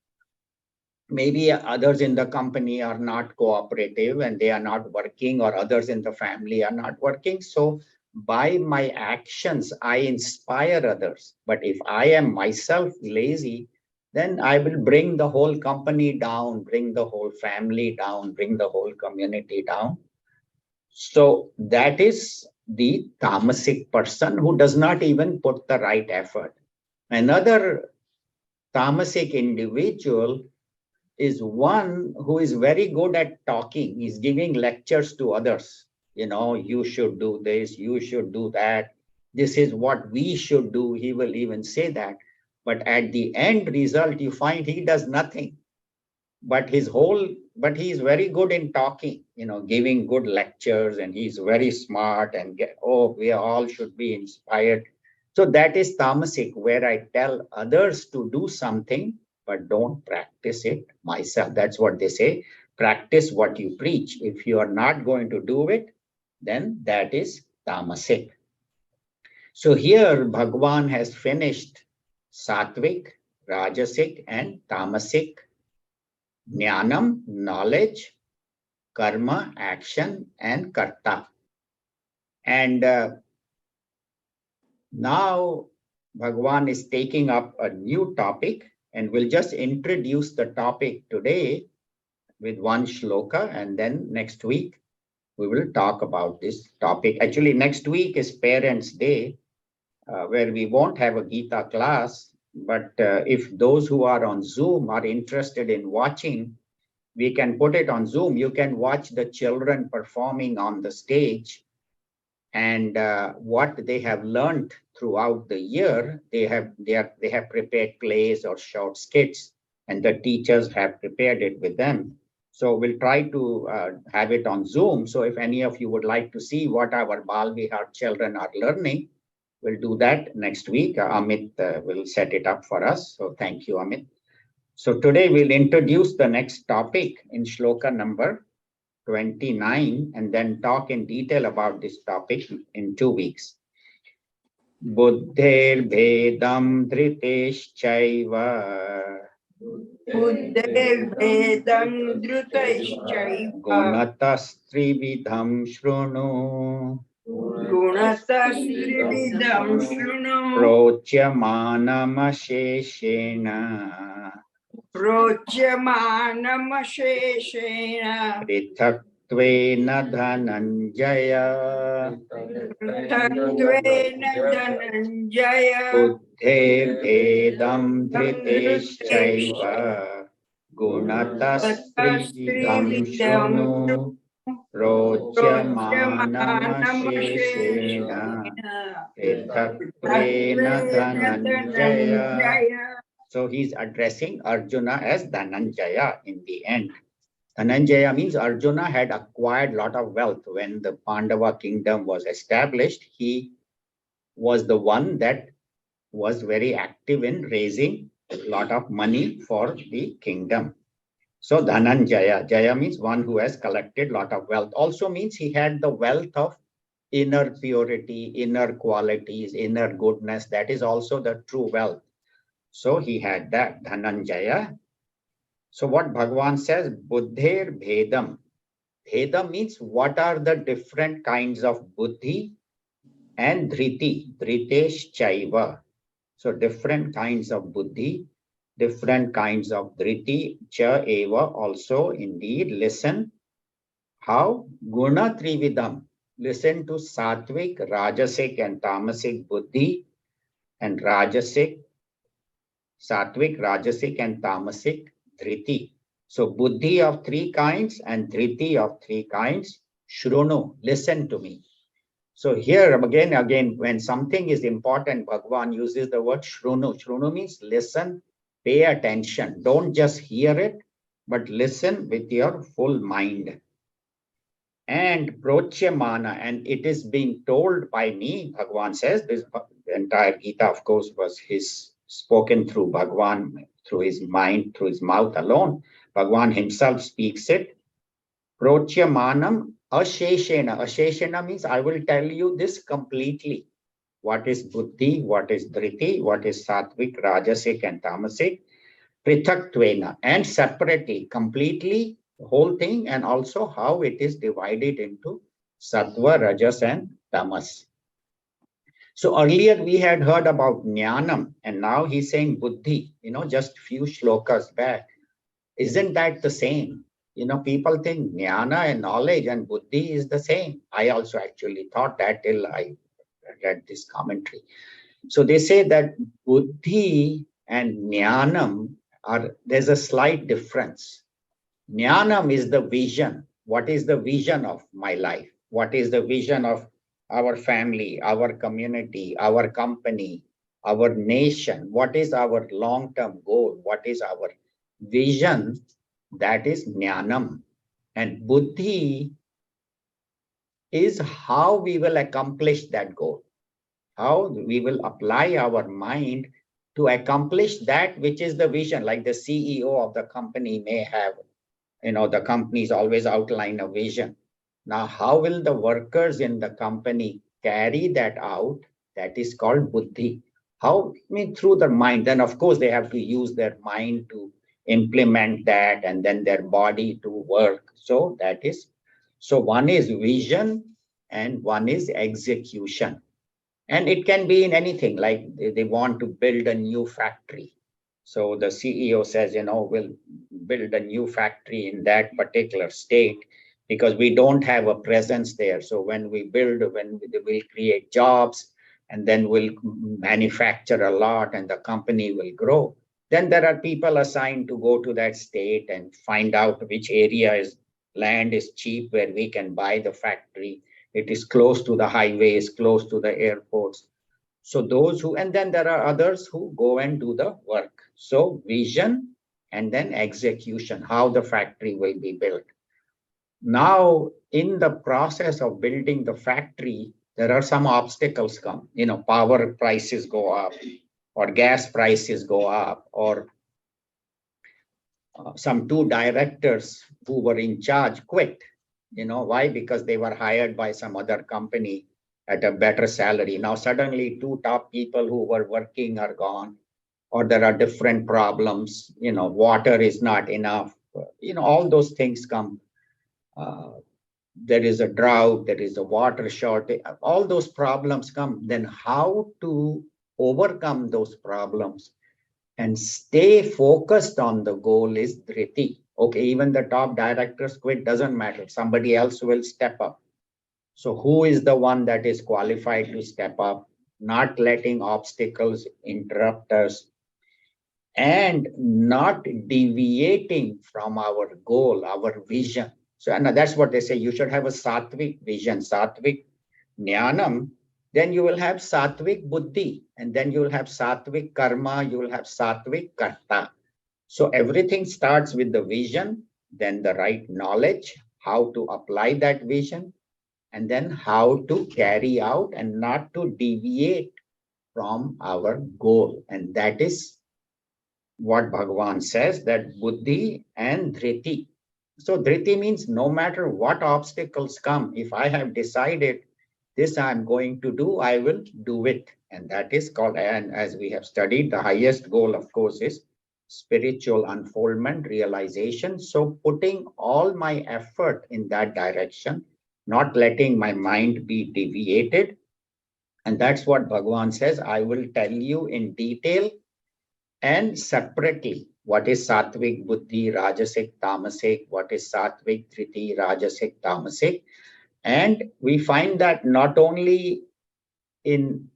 maybe others in the company are not cooperative and they are not working, or others in the family are not working. So by my actions, I inspire others. But if I am myself lazy, then I will bring the whole company down, bring the whole family down, bring the whole community down. So that is the tamasic person who does not even put the right effort. Another tamasic individual is one who is very good at talking. He's giving lectures to others. You know, you should do this, you should do that. This is what we should do. He will even say that. But at the end result, you find he does nothing. But but he's very good in talking, you know, giving good lectures, and he's very smart and we all should be inspired. So that is tamasic, where I tell others to do something, but don't practice it myself. That's what they say. Practice what you preach. If you are not going to do it, then that is tamasic. So here Bhagwan has finished sattvic, rajasic, and tamasic. Jnanam, knowledge, karma, action, and karta. And now Bhagwan is taking up a new topic, and we'll just introduce the topic today with one shloka, and then next week we will talk about this topic. Actually, next week is Parents' Day, where we won't have a Gita class, but if those who are on Zoom are interested in watching, we can put it on Zoom. You can watch the children performing on the stage, and what they have learned throughout the year. They have prepared plays or short skits, and the teachers have prepared it with them. So we'll try to have it on Zoom. So if any of you would like to see what our Bal Vihar children are learning, we'll do that next week. Amit will set it up for us. So thank you, Amit. So today we'll introduce the next topic in shloka number 29, and then talk in detail about this topic in 2 weeks. Buddhir bhedam dhriteschaiva Buddhir-bhedam drutaishchaiva gunatas-trividham shrunu gunatas-trividham shृणु prochyamanamasheshena प्रोच्यमानमशेषेण पृथक्त्वेन धनञ्जय पृथक्त्वेन धनञ्जय बुद्धेर्भेदं धृतेश्चैव धृतेश्च गुणतस्त्रिविधं तस्त्रिविधं शृणु रोच्यमानमशेषेण प्रोच्यमानमशेषेण पृथक्त्वेन पृथक्त्वेन Dhananjay. Dhananjay. So he's addressing Arjuna as Dhananjaya in the end. Dhananjaya means Arjuna had acquired a lot of wealth. When the Pandava kingdom was established, he was the one that was very active in raising a lot of money for the kingdom. So Dhananjaya, Jaya means one who has collected a lot of wealth. Also means he had the wealth of inner purity, inner qualities, inner goodness. That is also the true wealth. So he had that, Dhananjaya. So what Bhagavan says, Buddhir Bhedam. Bhedam means what are the different kinds of buddhi, and dhriti, dhritesh chaiva. So different kinds of buddhi, different kinds of dhriti, cha eva, also indeed. Listen. How? Guna trividam. Listen to sattvic, rajasic, and tamasic buddhi, and rajasic, sattvic, rajasic, and tamasic dhriti. So buddhi of 3 kinds and dhriti of 3 kinds. Shrunu, listen to me. So here again, when something is important, Bhagavan uses the word shrunu. Shrunu means listen, pay attention. Don't just hear it, but listen with your full mind. And prochyamana, and it is being told by me, Bhagavan says. This entire Gita, of course, was his spoken through Bhagavan, through his mind, through his mouth alone. Bhagavan himself speaks it. Prochyamanam asheshena. Asheshena means I will tell you this completely. what is buddhi, what is dhriti, what is sattvic, rajasic, and tamasic, prithaktveena, and separately, completely, the whole thing, and also how it is divided into sattva, rajas, and tamas. So earlier we had heard about jnanam, and now he's saying buddhi, just few shlokas back. Isn't that the same? People think jnana and knowledge and buddhi is the same. I also actually thought that till I read this commentary. So they say that buddhi and jnanam there's a slight difference. Jnanam is the vision. What is the vision of my life? What is the vision of our family, our community, our company, our nation? What is our long-term goal? What is our vision? That is jnanam. And buddhi is how we will accomplish that goal, how we will apply our mind to accomplish that which is the vision. Like the CEO of the company may have, the companies always outline a vision. Now, how will the workers in the company carry that out? That is called buddhi. How? I mean, through their mind. Then, of course, they have to use their mind to implement that, and then their body to work. So that is, so one is vision and one is execution. And it can be in anything, like they want to build a new factory. So the CEO says, we'll build a new factory in that particular state because we don't have a presence there. So when we build, we'll create jobs, and then we'll manufacture a lot and the company will grow. Then there are people assigned to go to that state and find out which area is land is cheap where we can buy the factory. It is close to the highways, close to the airports. So those who, and then there are others who go and do the work. So vision and then execution, how the factory will be built. Now, in the process of building the factory, there are some obstacles come, power prices go up, or gas prices go up, or some two directors who were in charge quit. Why? Because they were hired by some other company at a better salary. Now suddenly two top people who were working are gone, or there are different problems. Water is not enough. All those things come. There is a drought, there is a water shortage, all those problems come. Then how to overcome those problems and stay focused on the goal is dhriti. Okay, even the top directors quit, doesn't matter. Somebody else will step up. So who is the one that is qualified to step up, not letting obstacles interrupt us, and not deviating from our goal, our vision. So and that's what they say. You should have a sattvic vision, sattvic jnanam. Then you will have sattvic buddhi, and then you will have sattvic karma, you will have sattvic karta. So everything starts with the vision, then the right knowledge, how to apply that vision, and then how to carry out and not to deviate from our goal. And that is what Bhagavan says, that buddhi and dhriti. So dhriti means no matter what obstacles come, if I have decided this I'm going to do, I will do it. And that is called, and as we have studied, the highest goal, of course, is spiritual unfoldment, realization. So putting all my effort in that direction, not letting my mind be deviated. And that's what Bhagavan says, I will tell you in detail and separately what is sattvic, buddhi, rajasic, tamasic, what is sattvic, dhriti, rajasic, tamasic. And we find that not only in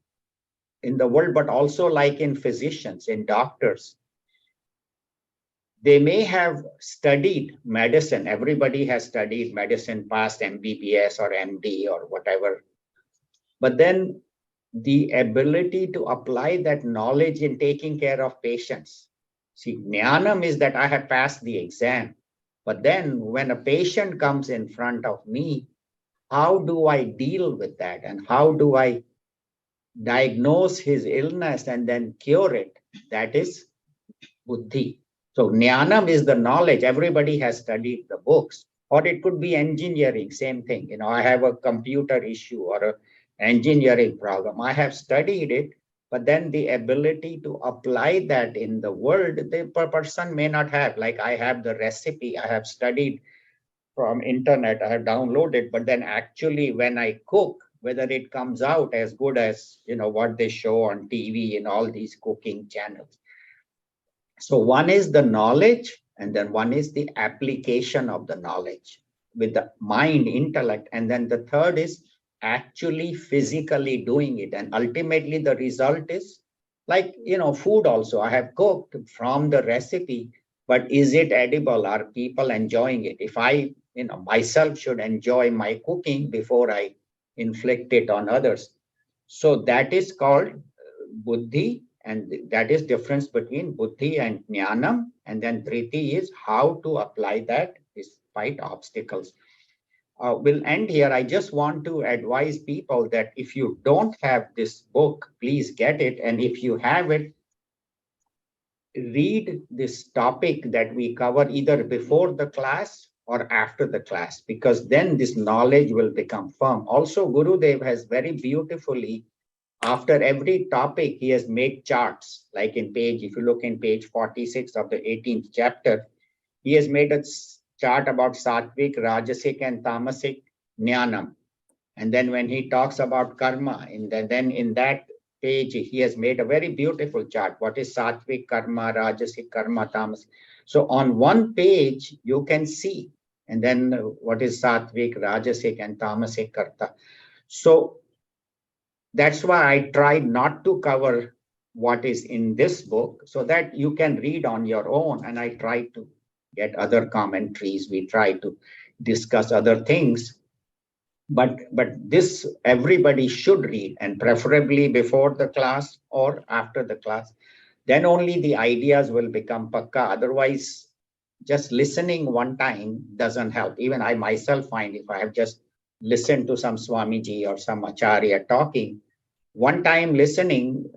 the world, but also like in physicians, in doctors. They may have studied medicine. Everybody has studied medicine, past MBBS or MD or whatever. But then the ability to apply that knowledge in taking care of patients. See, jnanam is that I have passed the exam. But then when a patient comes in front of me, how do I deal with that? And how do I diagnose his illness and then cure it? That is buddhi. So jnanam is the knowledge. Everybody has studied the books, or it could be engineering, same thing. I have a computer issue or a engineering problem. I have studied it, but then the ability to apply that in the world, the person may not have. Like I have the recipe, I have studied from internet, I have downloaded, but then actually when I cook, whether it comes out as good as what they show on TV and all these cooking channels. So one is the knowledge, and then one is the application of the knowledge with the mind, intellect, and then the third is actually physically doing it. And ultimately the result is like, food also. I have cooked from the recipe, but is it edible? Are people enjoying it? If I, myself should enjoy my cooking before I inflict it on others. So that is called buddhi, and that is difference between buddhi and jnanam. And then triti is how to apply that despite obstacles. We'll end here. I just want to advise people that if you don't have this book, please get it. And if you have it, read this topic that we cover either before the class or after the class, because then this knowledge will become firm. Also, Gurudev has very beautifully, after every topic, he has made charts. Like if you look in page 46 of the 18th chapter, he has made a chart about sattvic, rajasic, and tamasic jnanam. And then when he talks about karma, then in that page, he has made a very beautiful chart. What is sattvic karma, rajasic karma, tamas? So on one page, you can see, and then what is sattvic, rajasic, and tamasic karta. So that's why I try not to cover what is in this book so that you can read on your own. And I try to get other commentaries. We try to discuss other things. But this everybody should read, and preferably before the class or after the class. Then only the ideas will become pakka. Otherwise, just listening one time doesn't help. Even I myself find if I have just listened to some Swamiji or some Acharya talking, one time listening,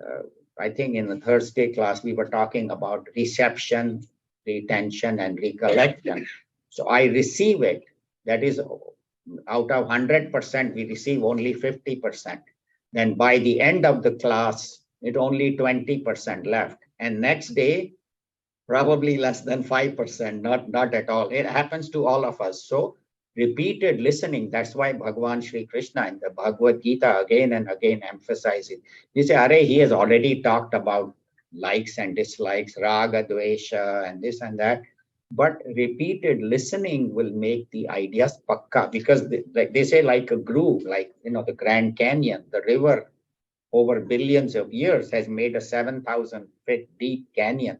I think in the Thursday class, we were talking about reception, retention, and recollection. So I receive it. That is, out of 100%, we receive only 50%. Then by the end of the class, it only 20% left. And next day, probably less than 5%, not at all. It happens to all of us. So repeated listening, that's why Bhagavan Sri Krishna in the Bhagavad Gita again and again emphasizes. You say, Are, he has already talked about likes and dislikes, raga, dvesha, and this and that. But repeated listening will make the ideas pakka, because like they say, like a groove, like the Grand Canyon, the river over billions of years has made a 7,000 feet deep canyon.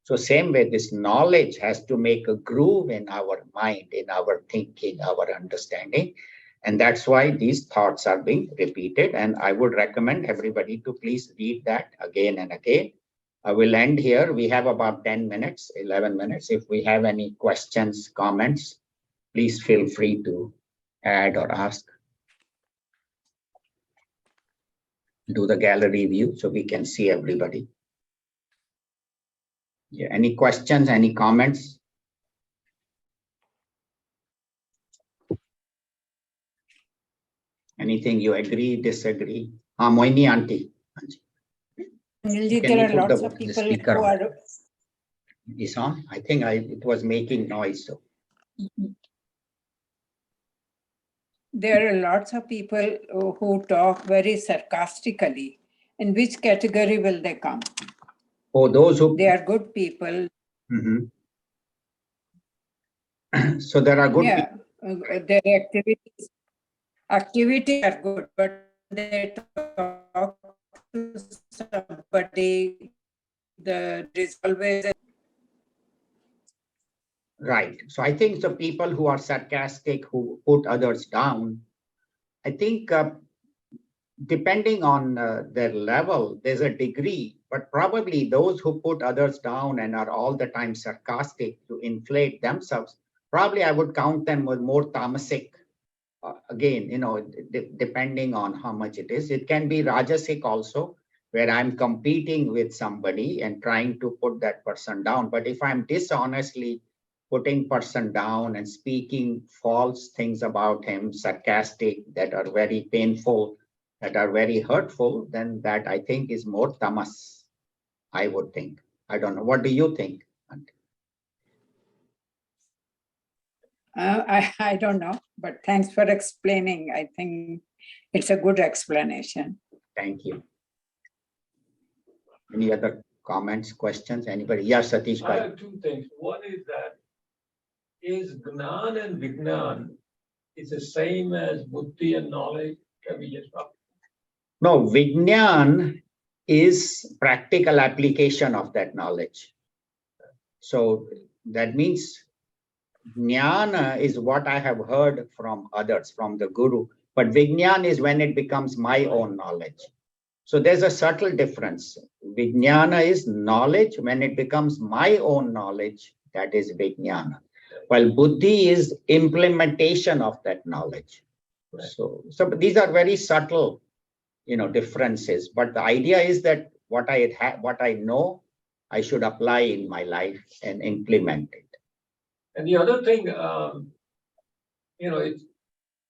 So same way, this knowledge has to make a groove in our mind, in our thinking, our understanding. And that's why these thoughts are being repeated. And I would recommend everybody to please read that again and again. I will end here. We have about 10 minutes, 11 minutes. If we have any questions, comments, please feel free to add or ask. Do the gallery view so we can see everybody. Yeah, any questions, any comments? Anything you agree, disagree? Moini auntie. There are lots of people who are. Is on? I think it was making noise. So. There are lots of people who talk very sarcastically. In which category will they come? Oh, those who... They are good people. Mm-hmm. So there are good people. Their activities are good, but they talk to somebody, there is always a... Right. So I think the people who are sarcastic, who put others down, I think depending on their level, there's a degree, but probably those who put others down and are all the time sarcastic to inflate themselves, probably I would count them with more tamasic. Again, depending on how much it is. It can be rajasic also, where I'm competing with somebody and trying to put that person down. But if I'm dishonestly putting person down and speaking false things about him, sarcastic, that are very painful, that are very hurtful, then that I think is more tamas, I would think. I don't know. What do you think? I don't know, but thanks for explaining. I think it's a good explanation. Thank you. Any other comments, questions? Anybody? Yes, Satish I bhai. have two things. One is that is Gnan and Vignan is the same as Buddhi and knowledge? Can we just talk? No, Vijnan is practical application of that knowledge. So that means Jnana is what I have heard from others, from the Guru. But Vijnan is when it becomes my own knowledge. So there's a subtle difference. Vijnana is knowledge. When it becomes my own knowledge, that is Vijnana. While Buddhi is implementation of that knowledge. So these are very subtle, differences. But the idea is that what I know, I should apply in my life and implement it. And the other thing, it's,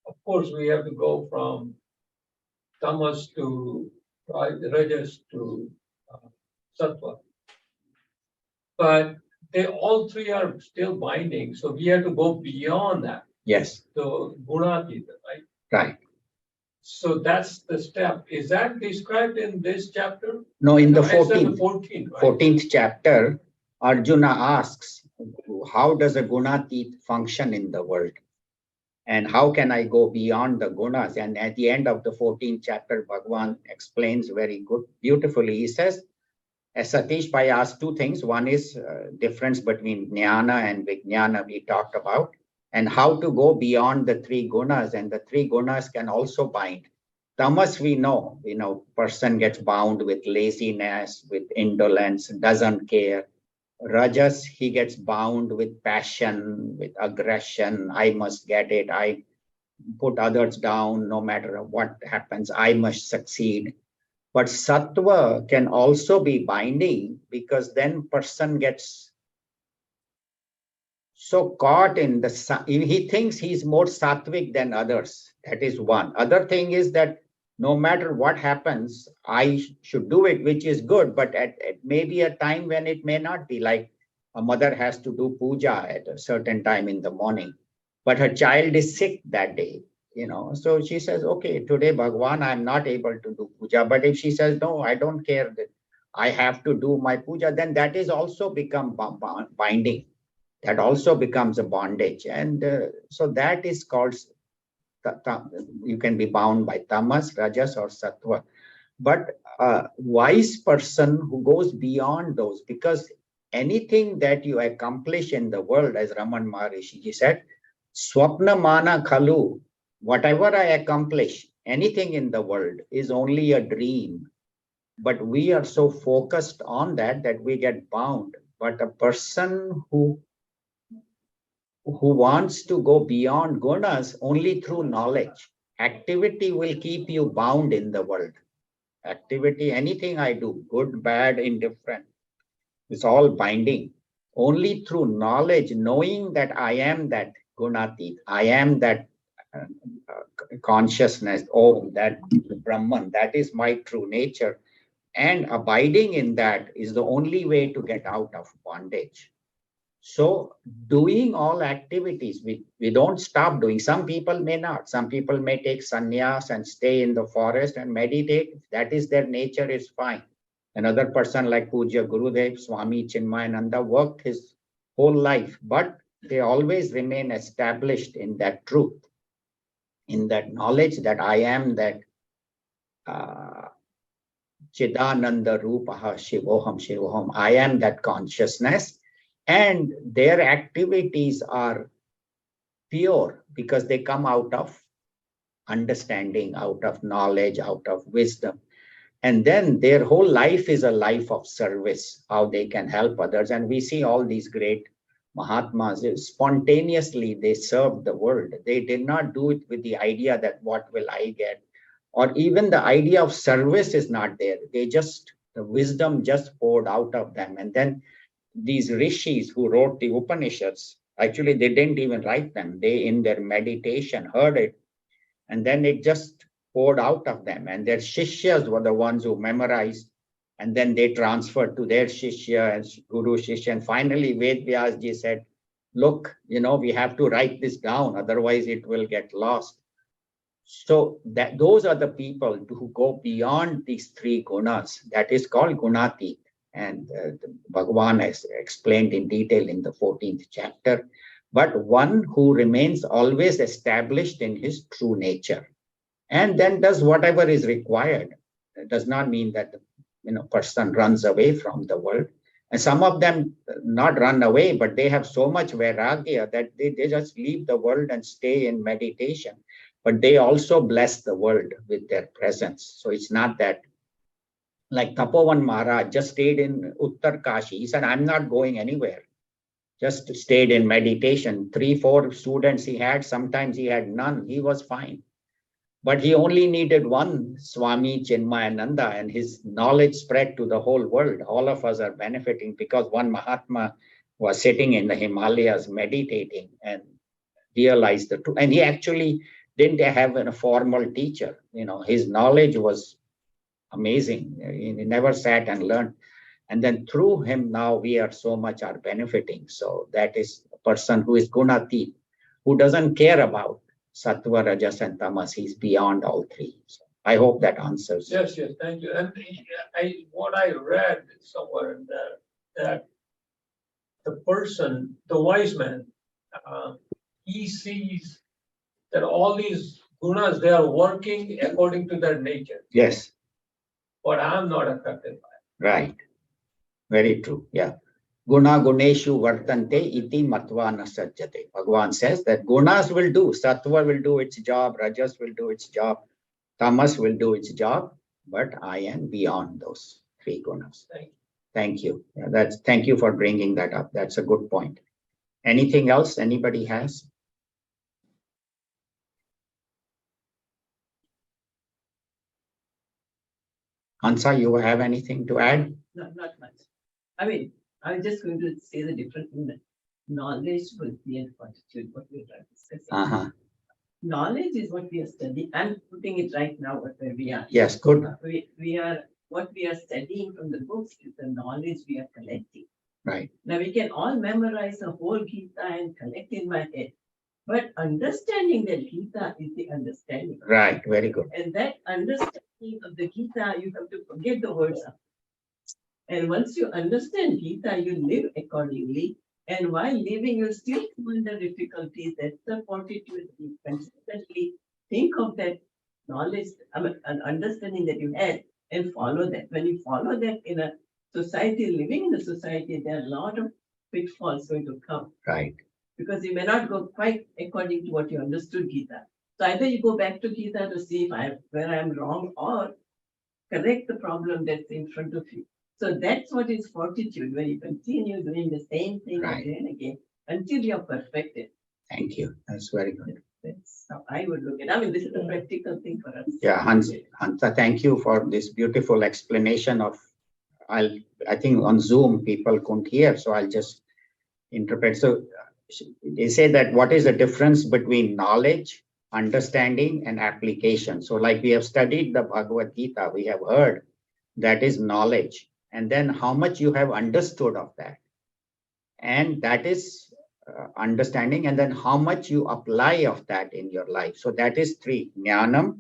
of course, we have to go from tamas to rajas to sattva. But they all three are still binding, so we have to go beyond that. Yes. So gunatita, right? Right. So that's the step. Is that described in this chapter? No, in the Except 14th, 14, right? 14th chapter, Arjuna asks, how does a gunatit function in the world? And how can I go beyond the gunas? And at the end of the 14th chapter, Bhagavan explains very good, beautifully. He says, as Satish Pai asked two things. One is difference between jnana and vijnana we talked about, and how to go beyond the three gunas. And the three gunas can also bind. Tamas, we know, person gets bound with laziness, with indolence, doesn't care. Rajas, he gets bound with passion, with aggression. I must get it. I put others down no matter what happens. I must succeed. But sattva can also be binding, because then person gets so caught in he thinks he's more sattvic than others. That is one. Other thing is that no matter what happens, I should do it, which is good, but at maybe a time when it may not be. Like a mother has to do puja at a certain time in the morning, but her child is sick that day, so she says, okay, today, Bhagwan, I'm not able to do puja. But if she says, no, I don't care, that I have to do my puja, then that is also become binding. That also becomes a bondage. And so that is called, you can be bound by tamas, rajas, or sattva. But a wise person who goes beyond those, because anything that you accomplish in the world, as Raman Maharishi said, swapna mana khalu, whatever I accomplish, anything in the world is only a dream. But we are so focused on that we get bound. But a person who wants to go beyond gunas only through knowledge, activity will keep you bound in the world. Activity, anything I do, good, bad, indifferent, it's all binding. Only through knowledge, knowing that I am that gunatit, I am that consciousness, that Brahman, that is my true nature. And abiding in that is the only way to get out of bondage. So doing all activities, we don't stop doing. Some people may not. Some people may take sannyas and stay in the forest and meditate. If that is their nature, is fine. Another person like Puja Gurudev, Swami Chinmayananda worked his whole life, but they always remain established in that truth, in that knowledge that I am that Chidananda Rupaha Shivoham Shivoham. I am that consciousness. And their activities are pure because they come out of understanding, out of knowledge, out of wisdom. And then their whole life is a life of service, how they can help others. And we see all these great Mahatmas, spontaneously they served the world. They did not do it with the idea that what will I get? Or even the idea of service is not there. The wisdom just poured out of them. And then these rishis who wrote the Upanishads, actually they didn't even write them. They in their meditation heard it, and then it just poured out of them, and their shishyas were the ones who memorized, and then they transferred to their shishya and guru shishya. And finally, Ved Vyasji said, look, we have to write this down, otherwise it will get lost. So those are the people who go beyond these three gunas. That is called gunati. And Bhagavan has explained in detail in the 14th chapter. But one who remains always established in his true nature and then does whatever is required. It does not mean that the person runs away from the world. And some of them not run away, but they have so much vairagya that they just leave the world and stay in meditation. But they also bless the world with their presence. So it's not that, like Tapovan Maharaj just stayed in Uttar Kashi. He said, I'm not going anywhere. Just stayed in meditation. 3-4 students he had, sometimes he had none. He was fine. But he only needed one Swami Chinmayananda, and his knowledge spread to the whole world. All of us are benefiting because one Mahatma was sitting in the Himalayas meditating and realized the truth. And he actually didn't have a formal teacher. His knowledge was amazing. He never sat and learned. And then through him, now we are so much are benefiting. So that is a person who is gunati, who doesn't care about sattva, rajas, and tamas. He's beyond all three. So I hope that answers. Yes, thank you. And what I read somewhere in there, that the person, the wise man, he sees that all these gunas, they are working according to their nature. Yes. But I'm not affected by it. Right. Very true. Yeah. Guna guneshu vartante iti matva na sajjate. Bhagavan says that gunas will do, sattva will do its job, rajas will do its job, tamas will do its job, but I am beyond those three gunas. Thank you. Yeah, thank you for bringing that up. That's a good point. Anything else anybody has? Hansa, you have anything to add? No, not much. I mean, I'm just going to say the difference in the knowledge, buddhi, and fortitude, what we are discussing. Knowledge is what we are studying. I'm putting it right now where we are. Yes, good. We are, what we are studying from the books is the knowledge we are collecting. Right. Now we can all memorize the whole Gita and collect in my head. But understanding that Gita is the understanding. Right, very good. And that understanding of the Gita, you have to forget the words. And once you understand Gita, you live accordingly. And while living, you still come under difficulties. That's the fortitude. You consistently think of that knowledge, an understanding that you had, and follow that. When you follow that in a society, living in a society, there are a lot of pitfalls going to come. Right. Because you may not go quite according to what you understood Gita. So either you go back to Gita to see if where I am wrong, or correct the problem that's in front of you. So that's what is fortitude, where you continue doing the same thing again and again until you're perfected. Thank you. That's very good. That's how I would look at it. I mean, this is a practical thing for us. Yeah, Hansa, thank you for this beautiful explanation of, I think on Zoom people couldn't hear, so I'll just interpret. So they say that what is the difference between knowledge, understanding, and application? So like we have studied the Bhagavad Gita, we have heard that is knowledge. And then how much you have understood of that. And that is understanding. And then how much you apply of that in your life. So that is three: jnanam,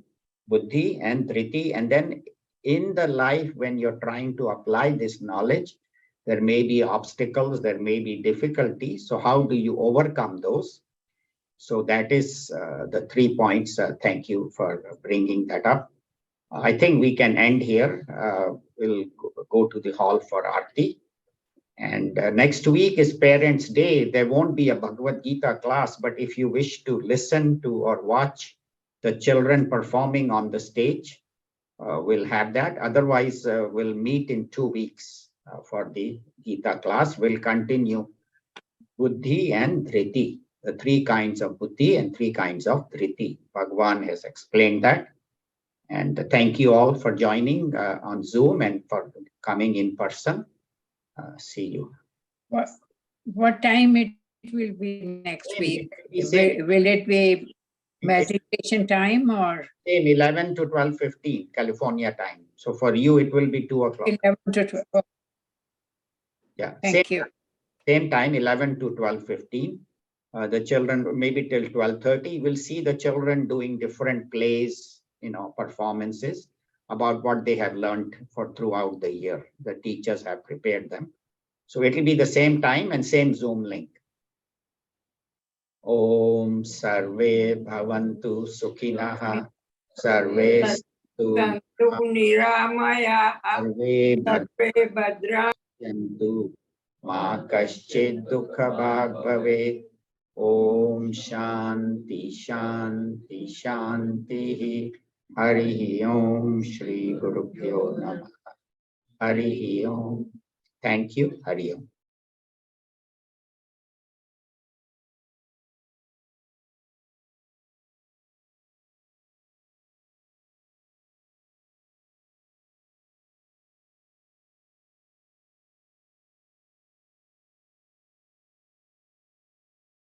buddhi, and dhriti. And then in the life, when you're trying to apply this knowledge, there may be obstacles, there may be difficulties. So how do you overcome those? So that is the 3 points. Thank you for bringing that up. I think we can end here. We'll go to the hall for Aarti. And next week is Parents' Day. There won't be a Bhagavad Gita class, but if you wish to listen to or watch the children performing on the stage, we'll have that. Otherwise, we'll meet in 2 weeks for the Gita class. We'll continue Buddhi and Dhriti, the 3 kinds of Buddhi and 3 kinds of Dhriti. Bhagavan has explained that. And thank you all for joining on Zoom and for coming in person. See you. What time it will be next week? Will it be meditation time or Same 11 to 12:15 California time. So for you, it will be 2 o'clock. 11 to 12? Oh, Yeah, thank you. same time, 11 to 12:15. The children, maybe till 12:30, we'll see the children doing different plays, performances about what they have learned for throughout the year. The teachers have prepared them. So it will be the same time and same Zoom link. Om Sarve Bhavantu Sukhinah Sarve Santu Niramaya Sarve Bhadra Bhajantu Ma Kaschid Dukha Bhag Bhavet. Om Shanti Shanti Shanti. Hari Om Shri Guru Pyo Namah. Hari Om. Thank you. Hari Om.